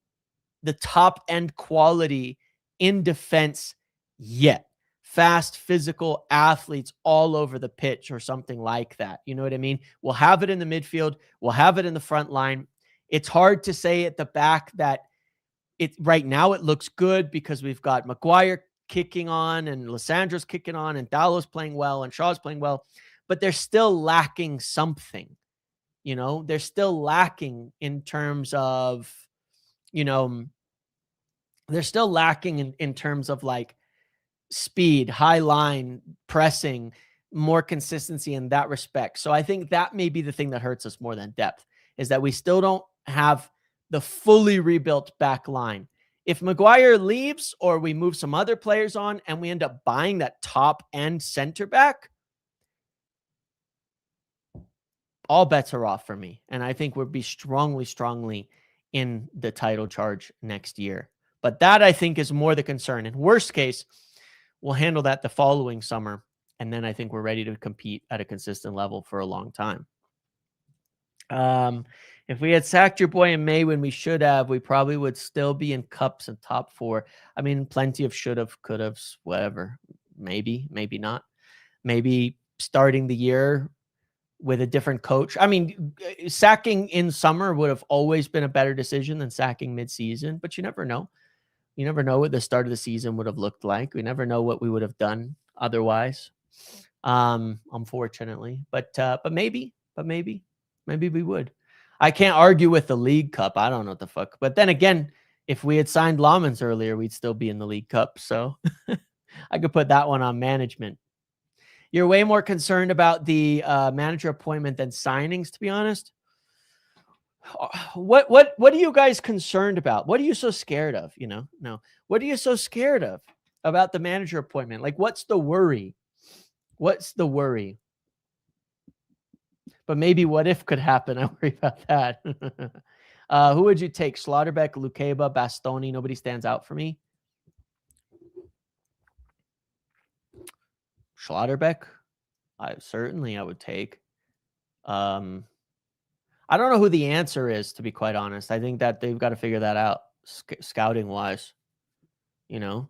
the top end quality in defense yet. Fast, physical athletes all over the pitch or something like that. You know what I mean? We'll have it in the midfield. We'll have it in the front line. It's hard to say at the back that right now it looks good because we've got Maguire kicking on and Lissandro's kicking on and Dallo's playing well and Shaw's playing well, but they're still lacking something. You know, they're still lacking in terms of, you know, they're still lacking in terms of like speed, high line, pressing, more consistency in that respect. So I think that may be the thing that hurts us more than depth, is that we still don't have the fully rebuilt back line. If Maguire leaves or we move some other players on and we end up buying that top end center back, all bets are off for me. And I think we'll be strongly in the title charge next year. But that, I think, is more the concern. In worst case, we'll handle that the following summer. And then I think we're ready to compete at a consistent level for a long time. If we had sacked your boy in May when we should have, we probably would still be in cups and top four. I mean, plenty of should have, could have, whatever. Maybe, maybe not. Maybe starting the year with a different coach. I mean, sacking in summer would have always been a better decision than sacking mid-season, but you never know. You never know what the start of the season would have looked like. We never know what we would have done otherwise. Unfortunately, but maybe we would. I can't argue with the League Cup. I don't know what the fuck. But then again, if we had signed Lamans earlier, we'd still be in the League Cup. So I could put that one on management. You're way more concerned about the manager appointment than signings, to be honest. What are you guys concerned about? What are you so scared of? You know, no. What are you so scared of about the manager appointment? Like, what's the worry? What's the worry? But maybe what if could happen. I worry about that. Who would you take? Slaughterbeck, Lukeba, Bastoni? Nobody stands out for me. Schlotterbeck, I would take. I don't know who the answer is, to be quite honest. I think that they've got to figure that out scouting wise. You know,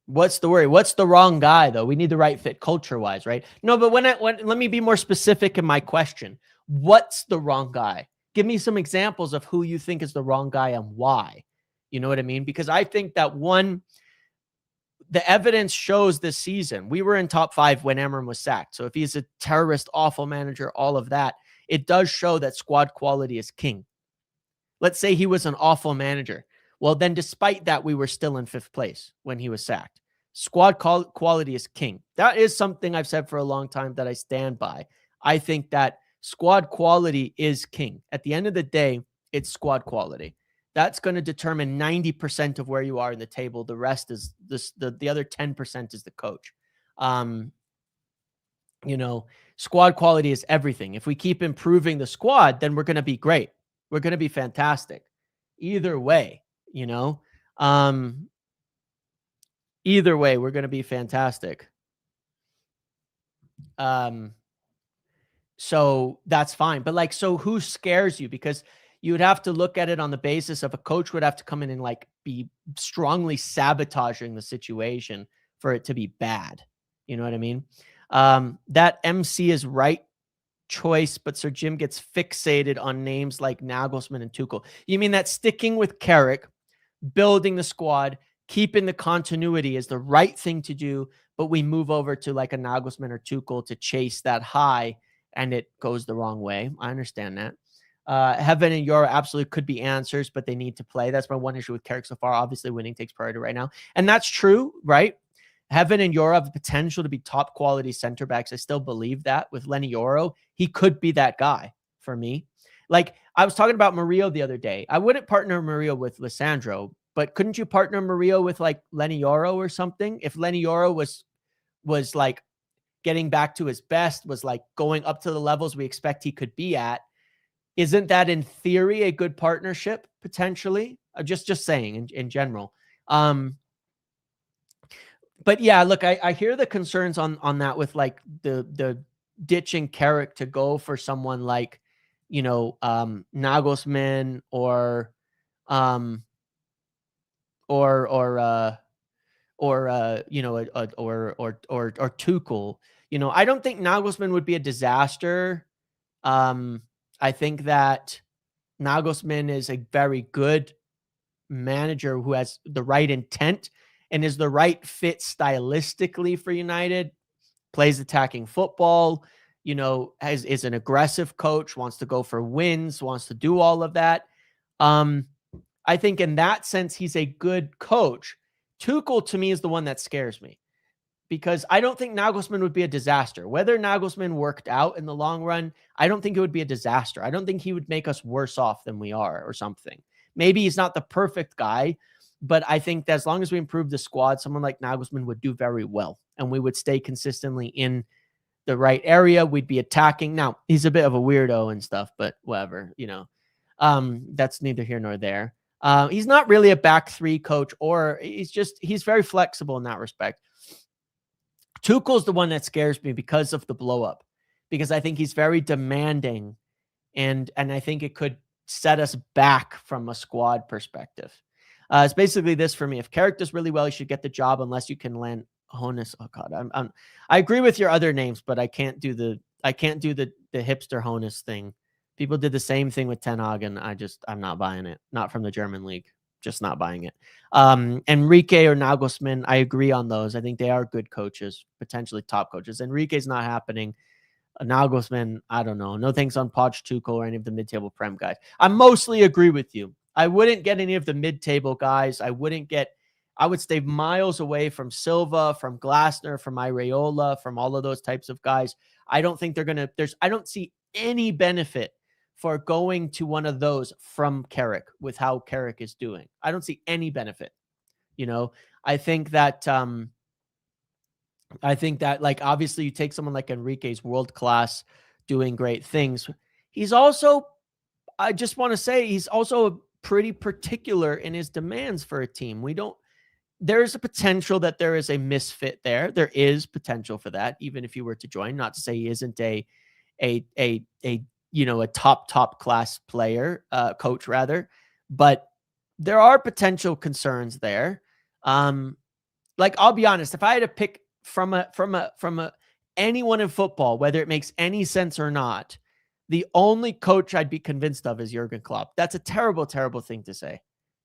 what's the worry? What's the wrong guy though? We need the right fit culture wise, right? No, but when let me be more specific in my question. What's the wrong guy? Give me some examples of who you think is the wrong guy and why. You know what I mean? Because I think that the evidence shows this season, we were in top 5 when Amram was sacked. So if he's a terrorist, awful manager, all of that, it does show that squad quality is king. Let's say he was an awful manager. Well, then despite that, we were still in 5th place when he was sacked. Squad quality is king. That is something I've said for a long time that I stand by. I think that squad quality is king. At the end of the day, it's squad quality. That's going to determine 90% of where you are in the table. The rest is the other 10% is the coach. You know, squad quality is everything. If we keep improving the squad, then we're going to be great. We're going to be fantastic. Either way, you know, either way, we're going to be fantastic. So that's fine. But like, so who scares you? Because you would have to look at it on the basis of a coach would have to come in and like be strongly sabotaging the situation for it to be bad. You know what I mean? That MC is right choice, but Sir Jim gets fixated on names like Nagelsmann and Tuchel. You mean that sticking with Carrick, building the squad, keeping the continuity is the right thing to do, but we move over to like a Nagelsmann or Tuchel to chase that high and it goes the wrong way. I understand that. Heaven and Euro absolutely could be answers, but they need to play. That's my one issue with Carrick so far. Obviously, winning takes priority right now. And that's true, right? Heaven and Euro have the potential to be top quality center backs. I still believe that with Lenny Euro. He could be that guy for me. Like I was talking about Murillo the other day. I wouldn't partner Murillo with Lissandro, but couldn't you partner Murillo with like Lenny Euro or something? If Lenny Euro was like getting back to his best, was like going up to the levels we expect he could be at, isn't that in theory a good partnership potentially? Just saying in general. But yeah, look, I hear the concerns on that with like the ditching Carrick to go for someone like, you know, Nagelsmann or you know, or Tuchel. You know, I don't think Nagelsmann would be a disaster. I think that Nagelsmann is a very good manager who has the right intent and is the right fit stylistically for United, plays attacking football, is an aggressive coach, wants to go for wins, wants to do all of that. I think in that sense, he's a good coach. Tuchel, to me, is the one that scares me, because I don't think Nagelsmann would be a disaster. Whether Nagelsmann worked out in the long run, I don't think it would be a disaster. I don't think he would make us worse off than we are or something. Maybe he's not the perfect guy, but I think that as long as we improve the squad, someone like Nagelsmann would do very well, and we would stay consistently in the right area. We'd be attacking. Now, he's a bit of a weirdo and stuff, but whatever, that's neither here nor there. He's not really a back three coach, or he's very flexible in that respect. Tuchel's the one that scares me because of the blow up, because I think he's very demanding, and I think it could set us back from a squad perspective. It's basically this for me. If Carrick does really well, he should get the job unless you can land Honus. Oh God, I agree with your other names, but I can't do the hipster Honus thing. People did the same thing with Ten Hag, and I'm not buying it. Not from the German league. Just not buying it. Enrique or Nagelsmann, I agree on those. I think they are good coaches, potentially top coaches. Enrique's not happening. Nagelsmann, I don't know. No thanks on Poch, Tuchel, or any of the mid-table Prem guys. I mostly agree with you. I wouldn't get any of the mid-table guys. I would stay miles away from Silva, from Glasner, from Ireola, from all of those types of guys. I don't think I don't see any benefit for going to one of those from Carrick with how Carrick is doing. I don't see any benefit. I think that like, obviously you take someone like Enrique's world-class, doing great things. He's also, I just want to say, he's also pretty particular in his demands for a team. There's a potential that there is a misfit there. There is potential for that, even if he were to join. Not to say he isn't a top class player, coach rather, but there are potential concerns there. Like, I'll be honest, if I had to pick from anyone in football, whether it makes any sense or not, the only coach I'd be convinced of is Jurgen Klopp. That's a terrible, terrible thing to say.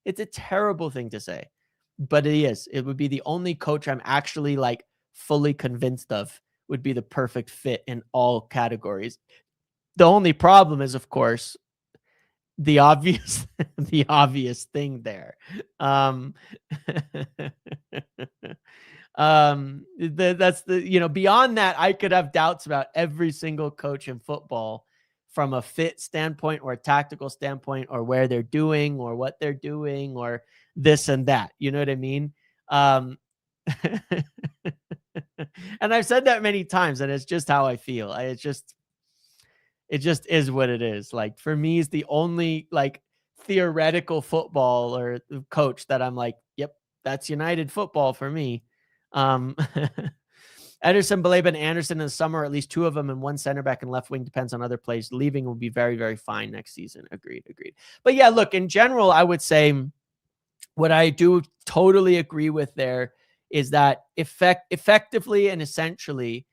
It's a terrible thing to say, but it is. It would be the only coach I'm actually like fully convinced of would be the perfect fit in all categories. The only problem is, of course, the obvious thing there. Beyond that, I could have doubts about every single coach in football from a fit standpoint or a tactical standpoint, or where they're doing or what they're doing or this and that. You know what I mean? And I've said that many times, and it's just how I feel. It just is what it is. Like, for me, is the only like theoretical football or coach that I'm like, yep, that's United football for me. Ederson, Baleba, and Anderson in the summer, at least two of them, and one center back and left wing, depends on other plays. Leaving will be very, very fine next season. Agreed. But yeah, look, in general, I would say what I do totally agree with there is that effectively and essentially,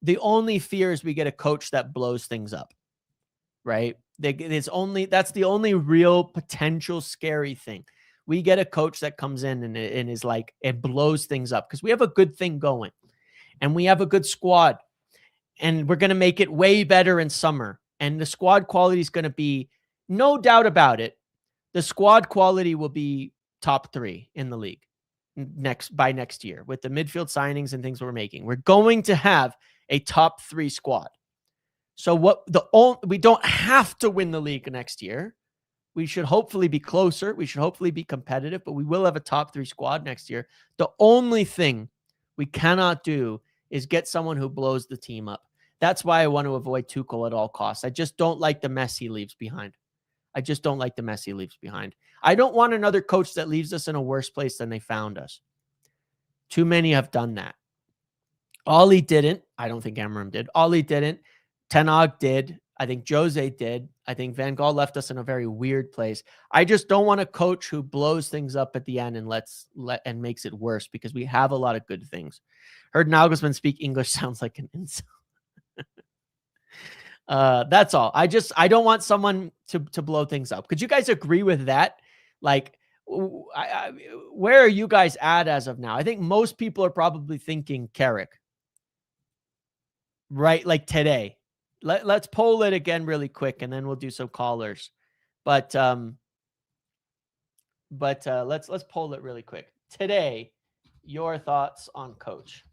the only fear is we get a coach that blows things up, right? That's the only real potential scary thing. We get a coach that comes in and is like, it blows things up, because we have a good thing going and we have a good squad, and we're going to make it way better in summer. And the squad quality is going to be, no doubt about it, the squad quality will be top 3 in the league by next year with the midfield signings and things we're making. We're going to have a top 3 squad. So we don't have to win the league next year. We should hopefully be closer. We should hopefully be competitive, but we will have a top 3 squad next year. The only thing we cannot do is get someone who blows the team up. That's why I want to avoid Tuchel at all costs. I just don't like the mess he leaves behind. I don't want another coach that leaves us in a worse place than they found us. Too many have done that. Ollie didn't. I don't think Amorim did. Ollie didn't. Ten Hag did. I think Jose did. I think Van Gaal left us in a very weird place. I just don't want a coach who blows things up at the end and makes it worse, because we have a lot of good things. Heard Nagelsmann speak English sounds like an insult. That's all. I don't want someone to blow things up. Could you guys agree with that? Like, where are you guys at as of now? I think most people are probably thinking Carrick, right? Like today. Let's poll it again really quick, and then we'll do some callers. But let's poll it really quick. Today, your thoughts on coach?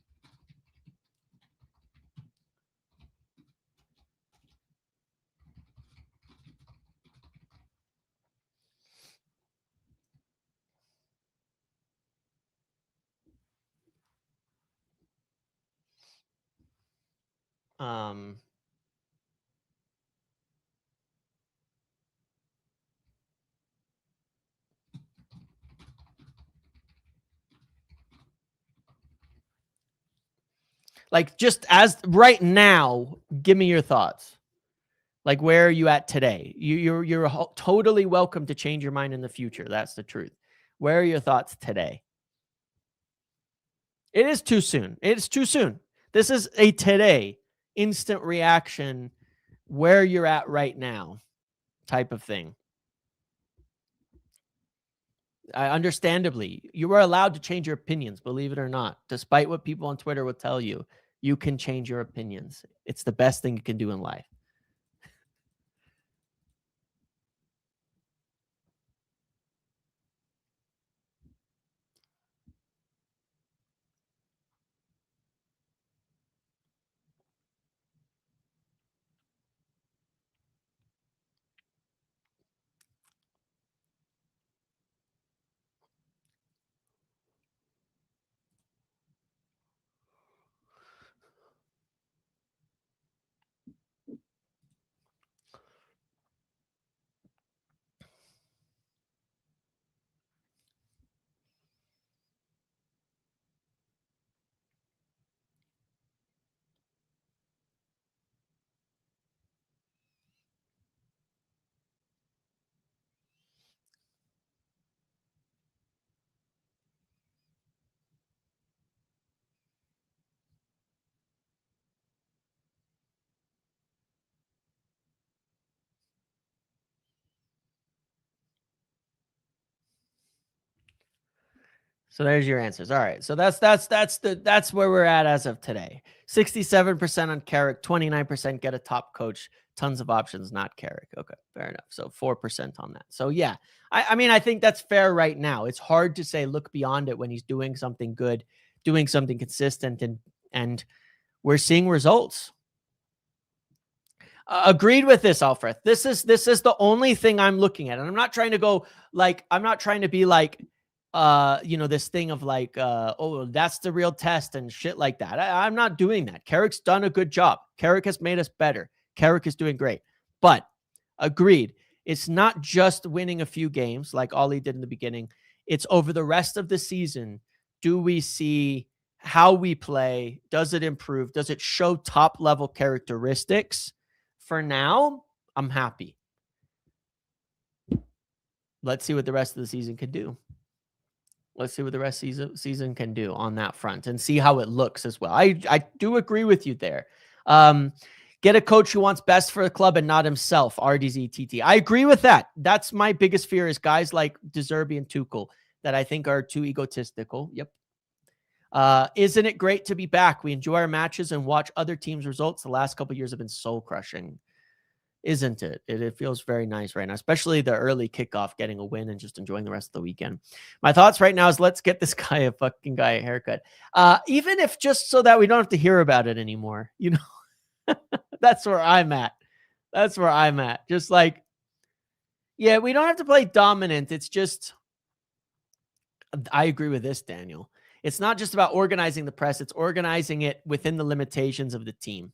Like, just as right now, give me your thoughts. Like, where are you at today? You're totally welcome to change your mind in the future. That's the truth. Where are your thoughts today? It is too soon. It's too soon. This is a today instant reaction, where you're at right now type of thing. Understandably, you are allowed to change your opinions, believe it or not. Despite what people on Twitter will tell you, you can change your opinions. It's the best thing you can do in life. So there's your answers. All right. So that's where we're at as of today. 67% on Carrick, 29% get a top coach, tons of options, not Carrick. Okay, fair enough. So 4% on that. So yeah, I mean, I think that's fair right now. It's hard to say look beyond it when he's doing something good, doing something consistent, and we're seeing results. Agreed with this, Alfred. This is the only thing I'm looking at, and I'm not trying to go like I'm not trying to be like this thing of like oh, that's the real test and shit like that. I'm not doing that. Carrick's done a good job. Carrick has made us better. Carrick is doing great. But agreed, it's not just winning a few games like Ollie did in the beginning. It's over the rest of the season. Do we see how we play? Does it improve? Does it show top level characteristics? For now, I'm happy. Let's see what the rest of the season can do. Let's see what the rest of the season can do on that front and see how it looks as well. I do agree with you there. Get a coach who wants best for the club and not himself, RDZTT. I agree with that. That's my biggest fear is guys like De Zerbi and Tuchel that I think are too egotistical. Yep. Isn't it great to be back? We enjoy our matches and watch other teams' results. The last couple of years have been soul crushing. Isn't it? It feels very nice right now, especially the early kickoff, getting a win and just enjoying the rest of the weekend. My thoughts right now is let's get this guy a haircut. Even if just so that we don't have to hear about it anymore, that's where I'm at. That's where I'm at. Just like, yeah, we don't have to play dominant. It's just, I agree with this, Daniel. It's not just about organizing the press. It's organizing it within the limitations of the team.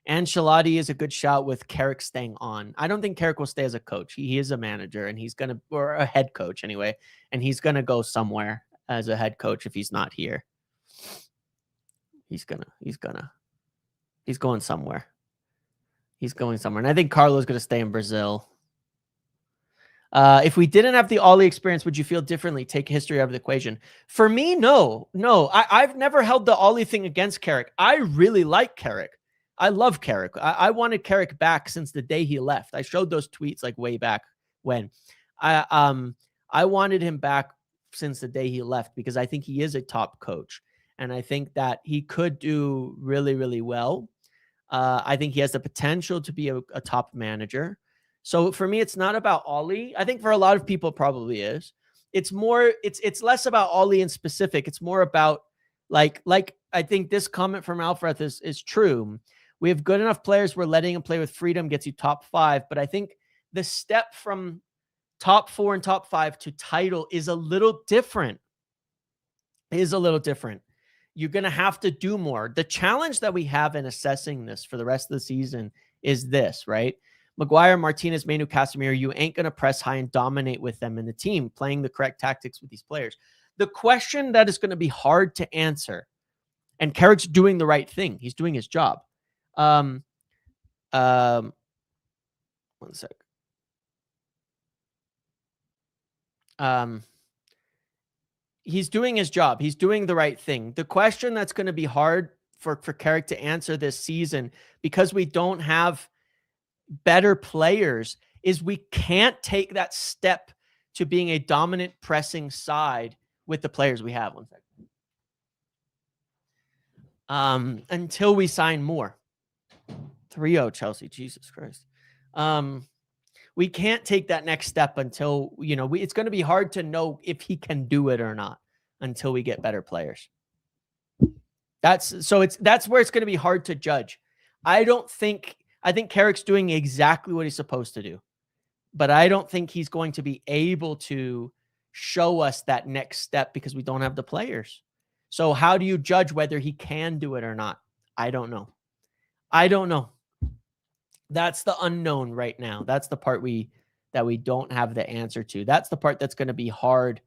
Ancelotti is a good shout with Carrick staying on. I don't think Carrick will stay as a coach. He is a manager and he's going to, or a head coach anyway, and he's going to go somewhere as a head coach if he's not here. He's going somewhere. He's going somewhere. And I think Carlo's going to stay in Brazil. If we didn't have the Ollie experience, would you feel differently? Take history out of the equation. For me, no. I've never held the Ollie thing against Carrick. I really like Carrick. I love Carrick. I wanted Carrick back since the day he left. I showed those tweets like way back when. I wanted him back since the day he left because I think he is a top coach. And I think that he could do really, really well. I think he has the potential to be a top manager. So for me, it's not about Ollie. I think for a lot of people, it probably is. It's more. It's less about Ollie in specific. It's more about like I think this comment from Alfred is true. We have good enough players. We're letting him play with freedom. Gets you top 5. But I think the step from top 4 and top 5 to title is a little different. You're going to have to do more. The challenge that we have in assessing this for the rest of the season is this, right? Maguire, Martinez, Manu, Casemiro, you ain't going to press high and dominate with them in the team, playing the correct tactics with these players. The question that is going to be hard to answer, and Carrick's doing the right thing. He's doing his job. One sec. He's doing his job. He's doing the right thing. The question that's going to be hard for Carrick to answer this season, because we don't have better players, is we can't take that step to being a dominant pressing side with the players we have. 1 second. Until we sign more. 3-0 Chelsea. Jesus Christ. We can't take that next step until, it's going to be hard to know if he can do it or not until we get better players. That's where it's going to be hard to judge. I think Carrick's doing exactly what he's supposed to do, but I don't think he's going to be able to show us that next step because we don't have the players. So how do you judge whether he can do it or not? I don't know. That's the unknown right now. That's the part that we don't have the answer to. That's the part that's going to be hard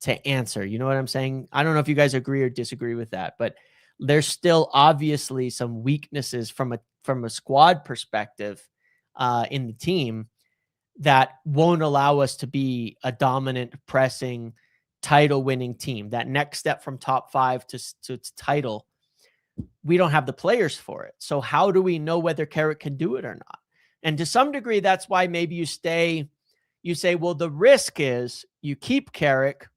to answer. You know what I'm saying? I don't know if you guys agree or disagree with that, but there's still obviously some weaknesses from a squad perspective in the team that won't allow us to be a dominant, pressing, title-winning team. That next step from top 5 to title, we don't have the players for it. So how do we know whether Carrick can do it or not? And to some degree, that's why maybe you say, well, the risk is you keep Carrick,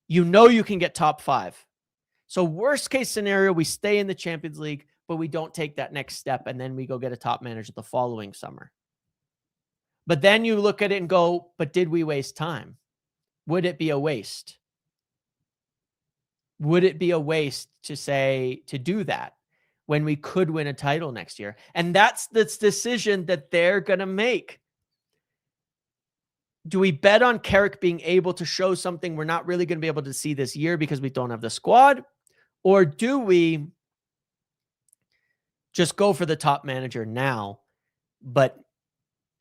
you can get top 5. So worst case scenario, we stay in the Champions League, but we don't take that next step, and then we go get a top manager the following summer. But then you look at it and go, but did we waste time? Would it be a waste? Would it be a waste to do that when we could win a title next year? And that's the decision that they're going to make. Do we bet on Carrick being able to show something we're not really going to be able to see this year because we don't have the squad? Or do we just go for the top manager now,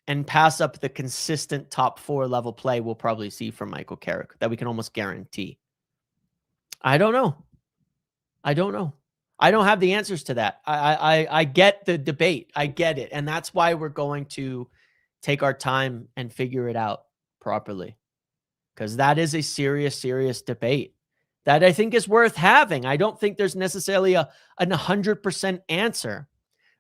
and pass up the consistent top 4 level play we'll probably see from Michael Carrick that we can almost guarantee? I don't know. I don't have the answers to that. I get the debate. I get it. And that's why we're going to take our time and figure it out properly. Because that is a serious debate that I think is worth having. I don't think there's necessarily an 100% answer,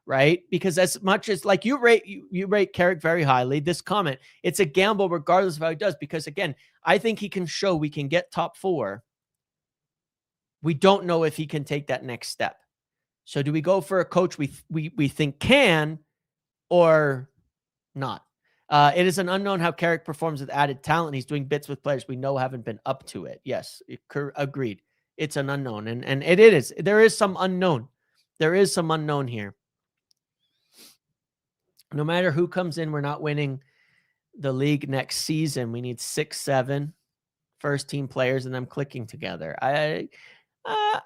right? Because as much as like you rate Carrick very highly, this comment, it's a gamble regardless of how he does. Because again, I think he can show we can get top 4. We don't know if he can take that next step. So do we go for a coach we think can or not? It is an unknown how Carrick performs with added talent. He's doing bits with players we know haven't been up to it. Yes, agreed. It's an unknown. And it is. There is some unknown. There is some unknown here. No matter who comes in, we're not winning the league next season. We need 6, 7 first-team players and them clicking together. I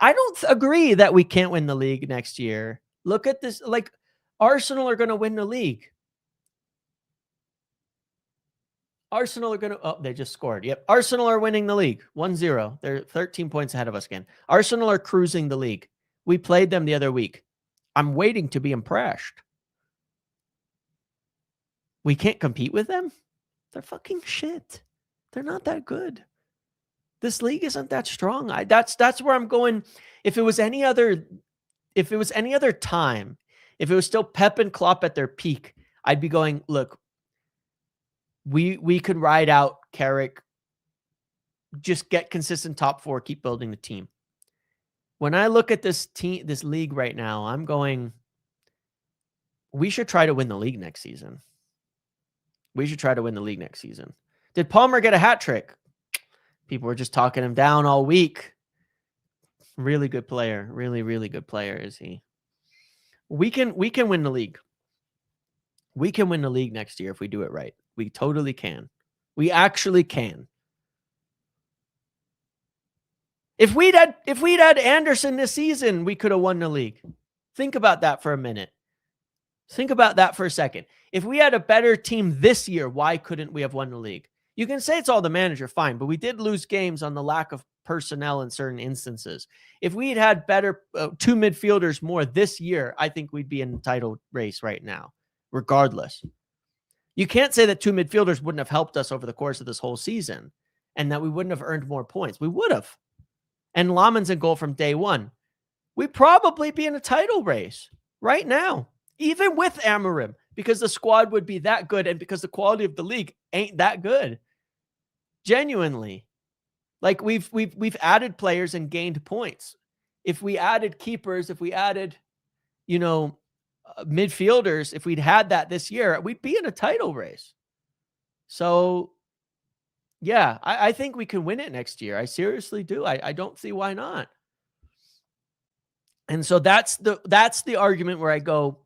don't agree that we can't win the league next year. Look at this. Like, Arsenal are going to win the league. Arsenal are going to... Oh, they just scored. Yep. Arsenal are winning the league. 1-0. They're 13 points ahead of us again. Arsenal are cruising the league. We played them the other week. I'm waiting to be impressed. We can't compete with them? They're fucking shit. They're not that good. This league isn't that strong. That's where I'm going. If it was any other time, if it was still Pep and Klopp at their peak, I'd be going, look, we could ride out Carrick, just get consistent top 4, keep building the team. When I look at this league right now, I'm going, we should try to win the league next season. We should try to win the league next season. Did Palmer get a hat trick? People were just talking him down all week. Really good player. Really, really good player is he. We can win the league. We can win the league next year if we do it right. We totally can. We actually can. If we'd had Anderson this season, we could have won the league. Think about that for a minute. Think about that for a second. If we had a better team this year, why couldn't we have won the league? You can say it's all the manager, fine, but we did lose games on the lack of personnel in certain instances. If we had better two midfielders more this year, I think we'd be in the title race right now, regardless. You can't say that two midfielders wouldn't have helped us over the course of this whole season and that we wouldn't have earned more points. We would have. And Laman's in goal from day one. We'd probably be in a title race right now, even with Amorim, because the squad would be that good and because the quality of the league ain't that good. Genuinely. Like we've added players and gained points. If we added keepers, if we added, midfielders, if we'd had that this year, we'd be in a title race. So yeah, I think we can win it next year. I seriously do. I don't see why not. And so that's the argument where I go,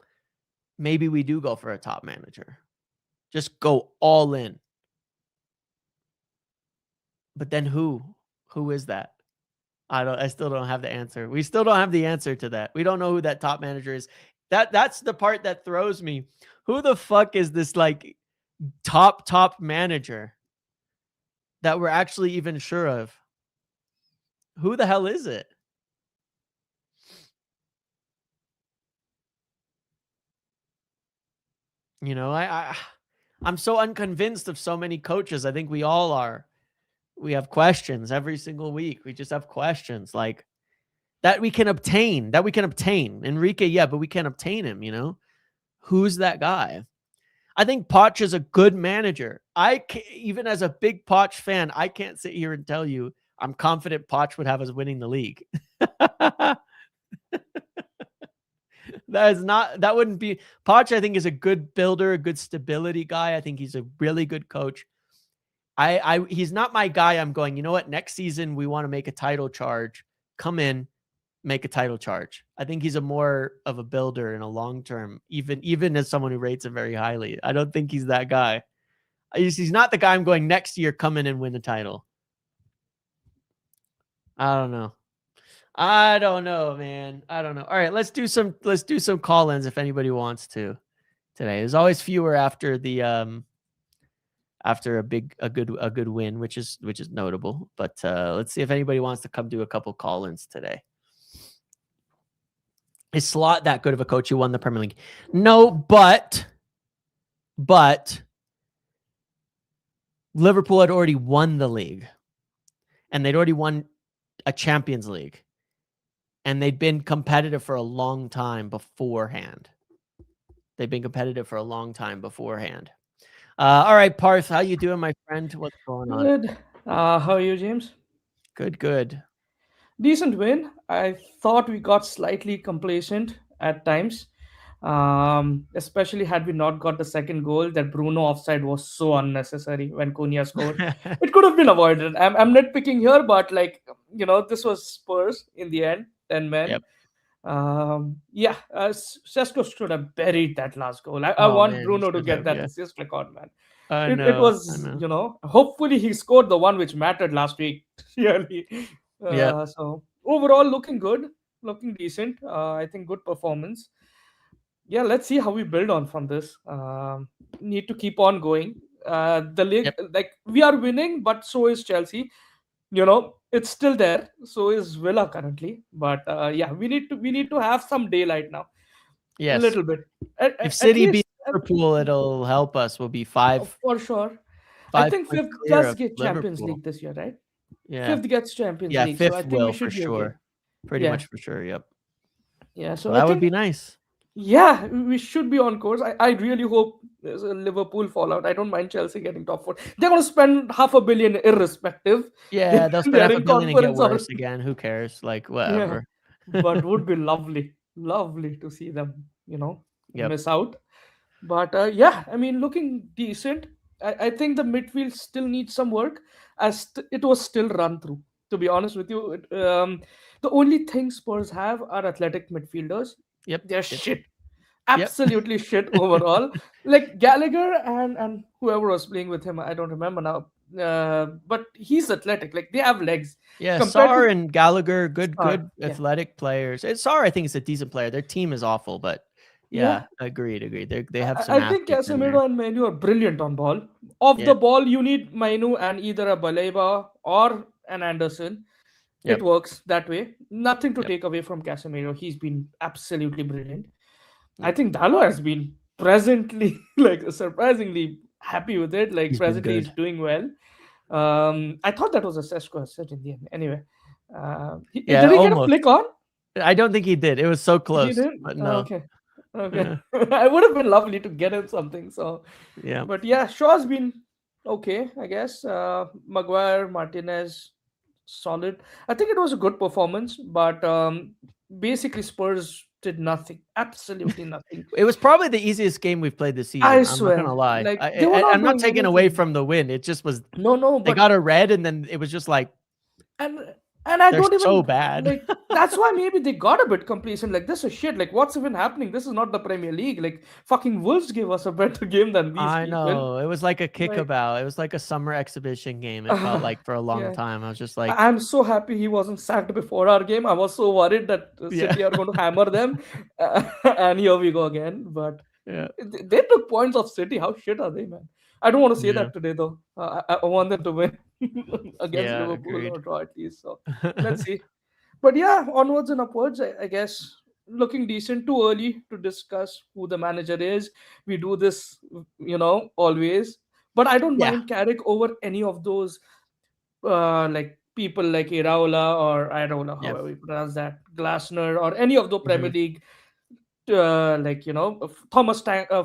maybe we do go for a top manager. Just go all in. But then who? Who is that? I still don't have the answer. We still don't have the answer to that. We don't know who that top manager is. That's the part that throws me. Who the fuck is this like top manager that we're actually even sure of? Who the hell is it? I'm so unconvinced of so many coaches. I think we all are. We have questions every single week. We just have questions like that we can obtain. Enrique, yeah, but we can't obtain him, Who's that guy? I think Poch is a good manager. Even as a big Poch fan, I can't sit here and tell you I'm confident Poch would have us winning the league. That wouldn't be Poch. I think is a good builder, a good stability guy. I think he's a really good coach. He's not my guy. I'm going, you know what? Next season, we want to make a title charge. Come in, make a title charge. I think he's a more of a builder in a long term, even as someone who rates him very highly. I don't think he's that guy. He's not the guy I'm going next year, come in and win the title. I don't know. Man. I don't know. All right, let's do some call-ins if anybody wants to today. There's always fewer after the after a good win, which is notable. But let's see if anybody wants to come do a couple call-ins today. Is Slot that good of a coach who won the Premier League? No, but Liverpool had already won the league, and they'd already won a Champions League, and they'd been competitive for a long time beforehand. All right, Parth, how you doing, my friend? What's going on? Good. How are you, James? Good. Decent win. I thought we got slightly complacent at times, especially had we not got the second goal. That Bruno offside was so unnecessary when Cunha scored. It could have been avoided. I'm nitpicking here, but this was Spurs in the end. 10 men. Yep. Sesko should have buried that last goal. I Oh, want man, Bruno to should get have, that yeah. assist record, man. I It know. was, hopefully he scored the one which mattered last week. Really. Yep. So overall, looking good, looking decent. I think good performance. Yeah, let's see how we build on from this. Need to keep on going. The league, Yep. like we are winning, but so is Chelsea. It's still there. So is Villa currently. But yeah, we need to have some daylight now. A Yes. little bit. If At City least beats Liverpool, it'll help us. We'll be five for sure. I think points fifth clear does of get Champions Liverpool. League this year, right? Yeah. Fifth gets Champions Yeah, League, so I fifth think we will for should be okay. sure. Pretty Yeah. much for sure. Yep. Yeah, So so I that would be think nice. yeah, we should be on course. I really hope there's a Liverpool fallout. I don't mind Chelsea getting top four. They're gonna spend half a billion irrespective. Yeah, they'll spend They're half a in billion and get conference or worse again. Who cares? Like yeah, whatever. but would be lovely to see them. Yep. miss out. But yeah, I mean, looking decent. I think the midfield still needs some work, as it was still run through. To be honest with you, the only thing Spurs have are athletic midfielders. Yep. They're It's shit, yep. absolutely shit overall. Like Gallagher and whoever was playing with him, I don't remember now. But he's athletic. Like they have legs Yeah, compared Sarr to and Gallagher, good Star. good Yeah, athletic players. And Sarr, I think, is a decent player. Their team is awful, but yeah, yeah. agreed. They have some I think athletes in there. Casemiro and Manu are brilliant on ball. Off the Yep. ball, you need Manu and either a Baleba or an Anderson. It Yep. works that way. Nothing to Yep. take away from Casemiro. He's been absolutely brilliant. I Yep. think Dalo has been presently, like, surprisingly happy with it. Like, He's been presently, he's good. doing well. I thought that was a Sesko asset in the end. Anyway, Yeah, did he get a almost. flick on? I don't think he did. It was so He close, didn't. but Oh, no. okay. Okay. Yeah. I would have been lovely to get him something. So, Yeah. but yeah, Shaw's been okay, I guess. Maguire, Martinez, solid. I think it was a good performance, but basically Spurs did nothing, absolutely nothing. It was probably the easiest game we've played this I season. I'm not gonna swear, lie. like they were not I'm not doing taking away anything. from the win. It just was No, no, they but got a red, and then it was just like and and I they're don't so even bad. like. That's why maybe they got a bit complacent. Like this is shit. Like what's even happening? This is not the Premier League. Like fucking Wolves gave us a better game than these I people. know. It was like a Like kickabout. It was like a summer exhibition game. It felt like for a long yeah. time. I was just like, I'm so happy he wasn't sacked before our game. I was so worried that yeah, City are going to hammer them, and here we go again. But yeah, they took points off City. How shit are they, man? I don't want to say yeah, that today though. I want them to win against yeah. Liverpool or Agreed. draw at least. So let's see. But yeah, onwards and upwards. I guess looking decent. Too early to discuss who the manager is. We do this, always. But I don't Yeah. mind Carrick over any of those like people like Iraola or Iraola, Yep. however you pronounce that, Glasner or any of the Hmm. Premier League, like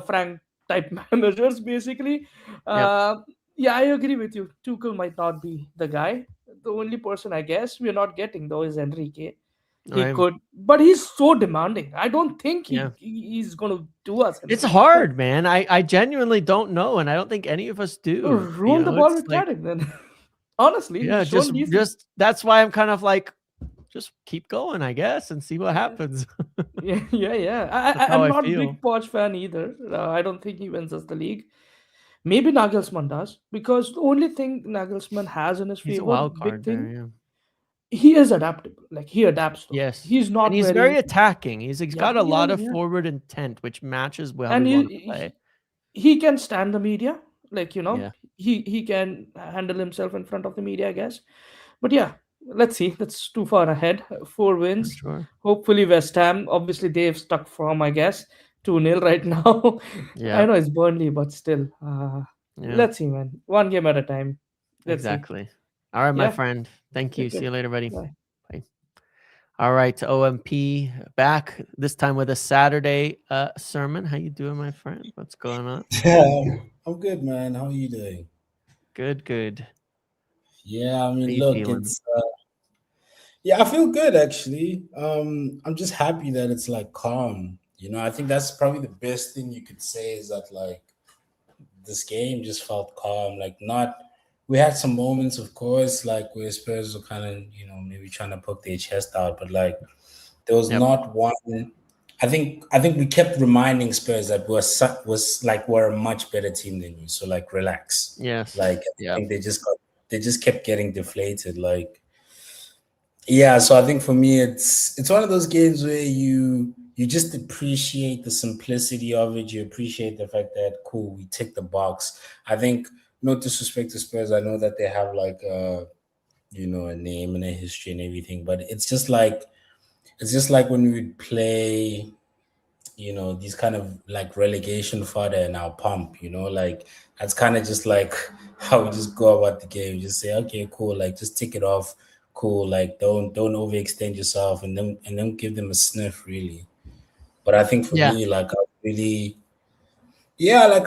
Frank type managers, basically. Yep. Uh, yeah, I agree with you. Tuchel might not be the guy. The only person I guess we're not getting though is Enrique. All He right. could, but he's so demanding. I don't think Yeah. he's going to do us It's anything. hard, man. I genuinely don't know, and I don't think any of us do. Roll the ball It's with like, Carrick then. Honestly, yeah, he's shown decent. just that's why I'm kind of like, just keep going, I guess, and see what Yeah. happens. Yeah, yeah, yeah. That's how I'm I not feel. big Poch fan either. I don't think he wins us the league. Maybe Nagelsmann does because the only thing Nagelsmann has in his He's a favor, wild big card there, thing, yeah. he is adaptable. Like he adapts though. Yes. He's And not he's very very. attacking. He's Yeah, got a yeah, lot of yeah. forward intent, which matches how And we want to play. he can stand the media. Like Yeah, he can handle himself in front of the media, I guess. But yeah, let's see. That's too far ahead. Four for wins. sure. Hopefully West Ham. Obviously they've stuck from, I guess, 2-0 right now. I Yeah, know it's Burnley, but still. yeah, Let's see, man. One game at a time. Let's see. exactly. All right, my Yeah. friend. Thank you. Take See care. you later, buddy. Bye. Bye. All right, OMP back this time with a Saturday sermon. How you doing, my friend? What's going on? Yeah, I'm good, man. How are you doing? Good, good. Yeah, I How mean, you look, feeling? it's yeah, I feel good actually. I'm just happy that it's like calm. I think that's probably the best thing you could say is that like this game just felt calm. Like not, we had some moments, of course, like where Spurs were kind of maybe trying to poke their chest out, but like there was Yep. not one. I think we kept reminding Spurs that was like we're a much better team than you. So like relax. Yes. Like I Yep. think they just kept getting deflated. Like yeah, so I think for me it's one of those games where you just appreciate the simplicity of it. You appreciate the fact that cool, we tick the box. I think no disrespect to Spurs, I know that they have like a name and a history and everything, but it's just like when we would play these kind of like relegation fodder in our pump, like that's kind of just like how we just go about the game. Just say, okay, cool, like just tick it off, cool, like don't overextend yourself and then give them a sniff, really. But I think for Yeah. me, like I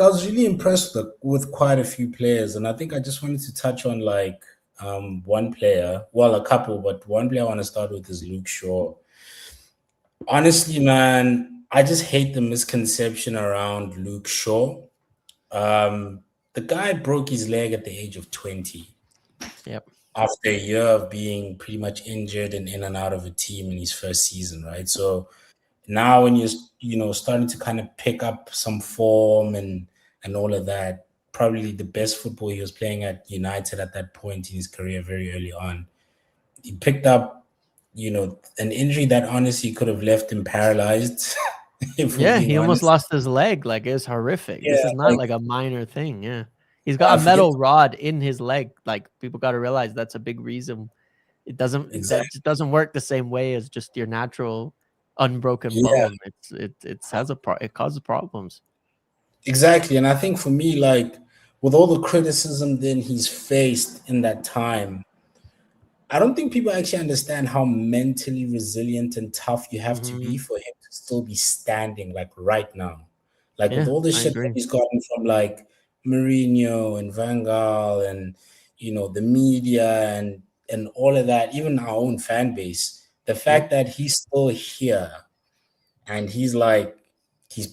was really impressed with quite a few players, and I think I just wanted to touch on like one player, well, a couple, but one player I want to start with is Luke Shaw. Honestly, man, I just hate the misconception around Luke Shaw. The guy broke his leg at the age of 20 Yep. after a year of being pretty much injured and in and out of a team in his first season, right? So now when you're starting to kind of pick up some form and all of that, probably the best football he was playing at United at that point in his career, very early on, he picked up an injury that honestly could have left him paralyzed. If we're Yeah, being he almost honest. lost his leg. Like, it's horrific. Yeah, This is not like a minor thing. Yeah. He's got I a forget metal rod in his leg. Like, people got to realize that's a big reason. That exactly. just doesn't work the same way as just your natural unbroken Yeah, bone. It causes problems. exactly. And I think for me, like with all the criticism then he's faced in that time, I don't think people actually understand how mentally resilient and tough you have to be Hmm. for him to still be standing like right now. Like with Yeah, all the I shit that agree. he's gotten from like Mourinho and Van Gaal and the media and all of that, even our own fan base, the Yep. fact that he's still here and he's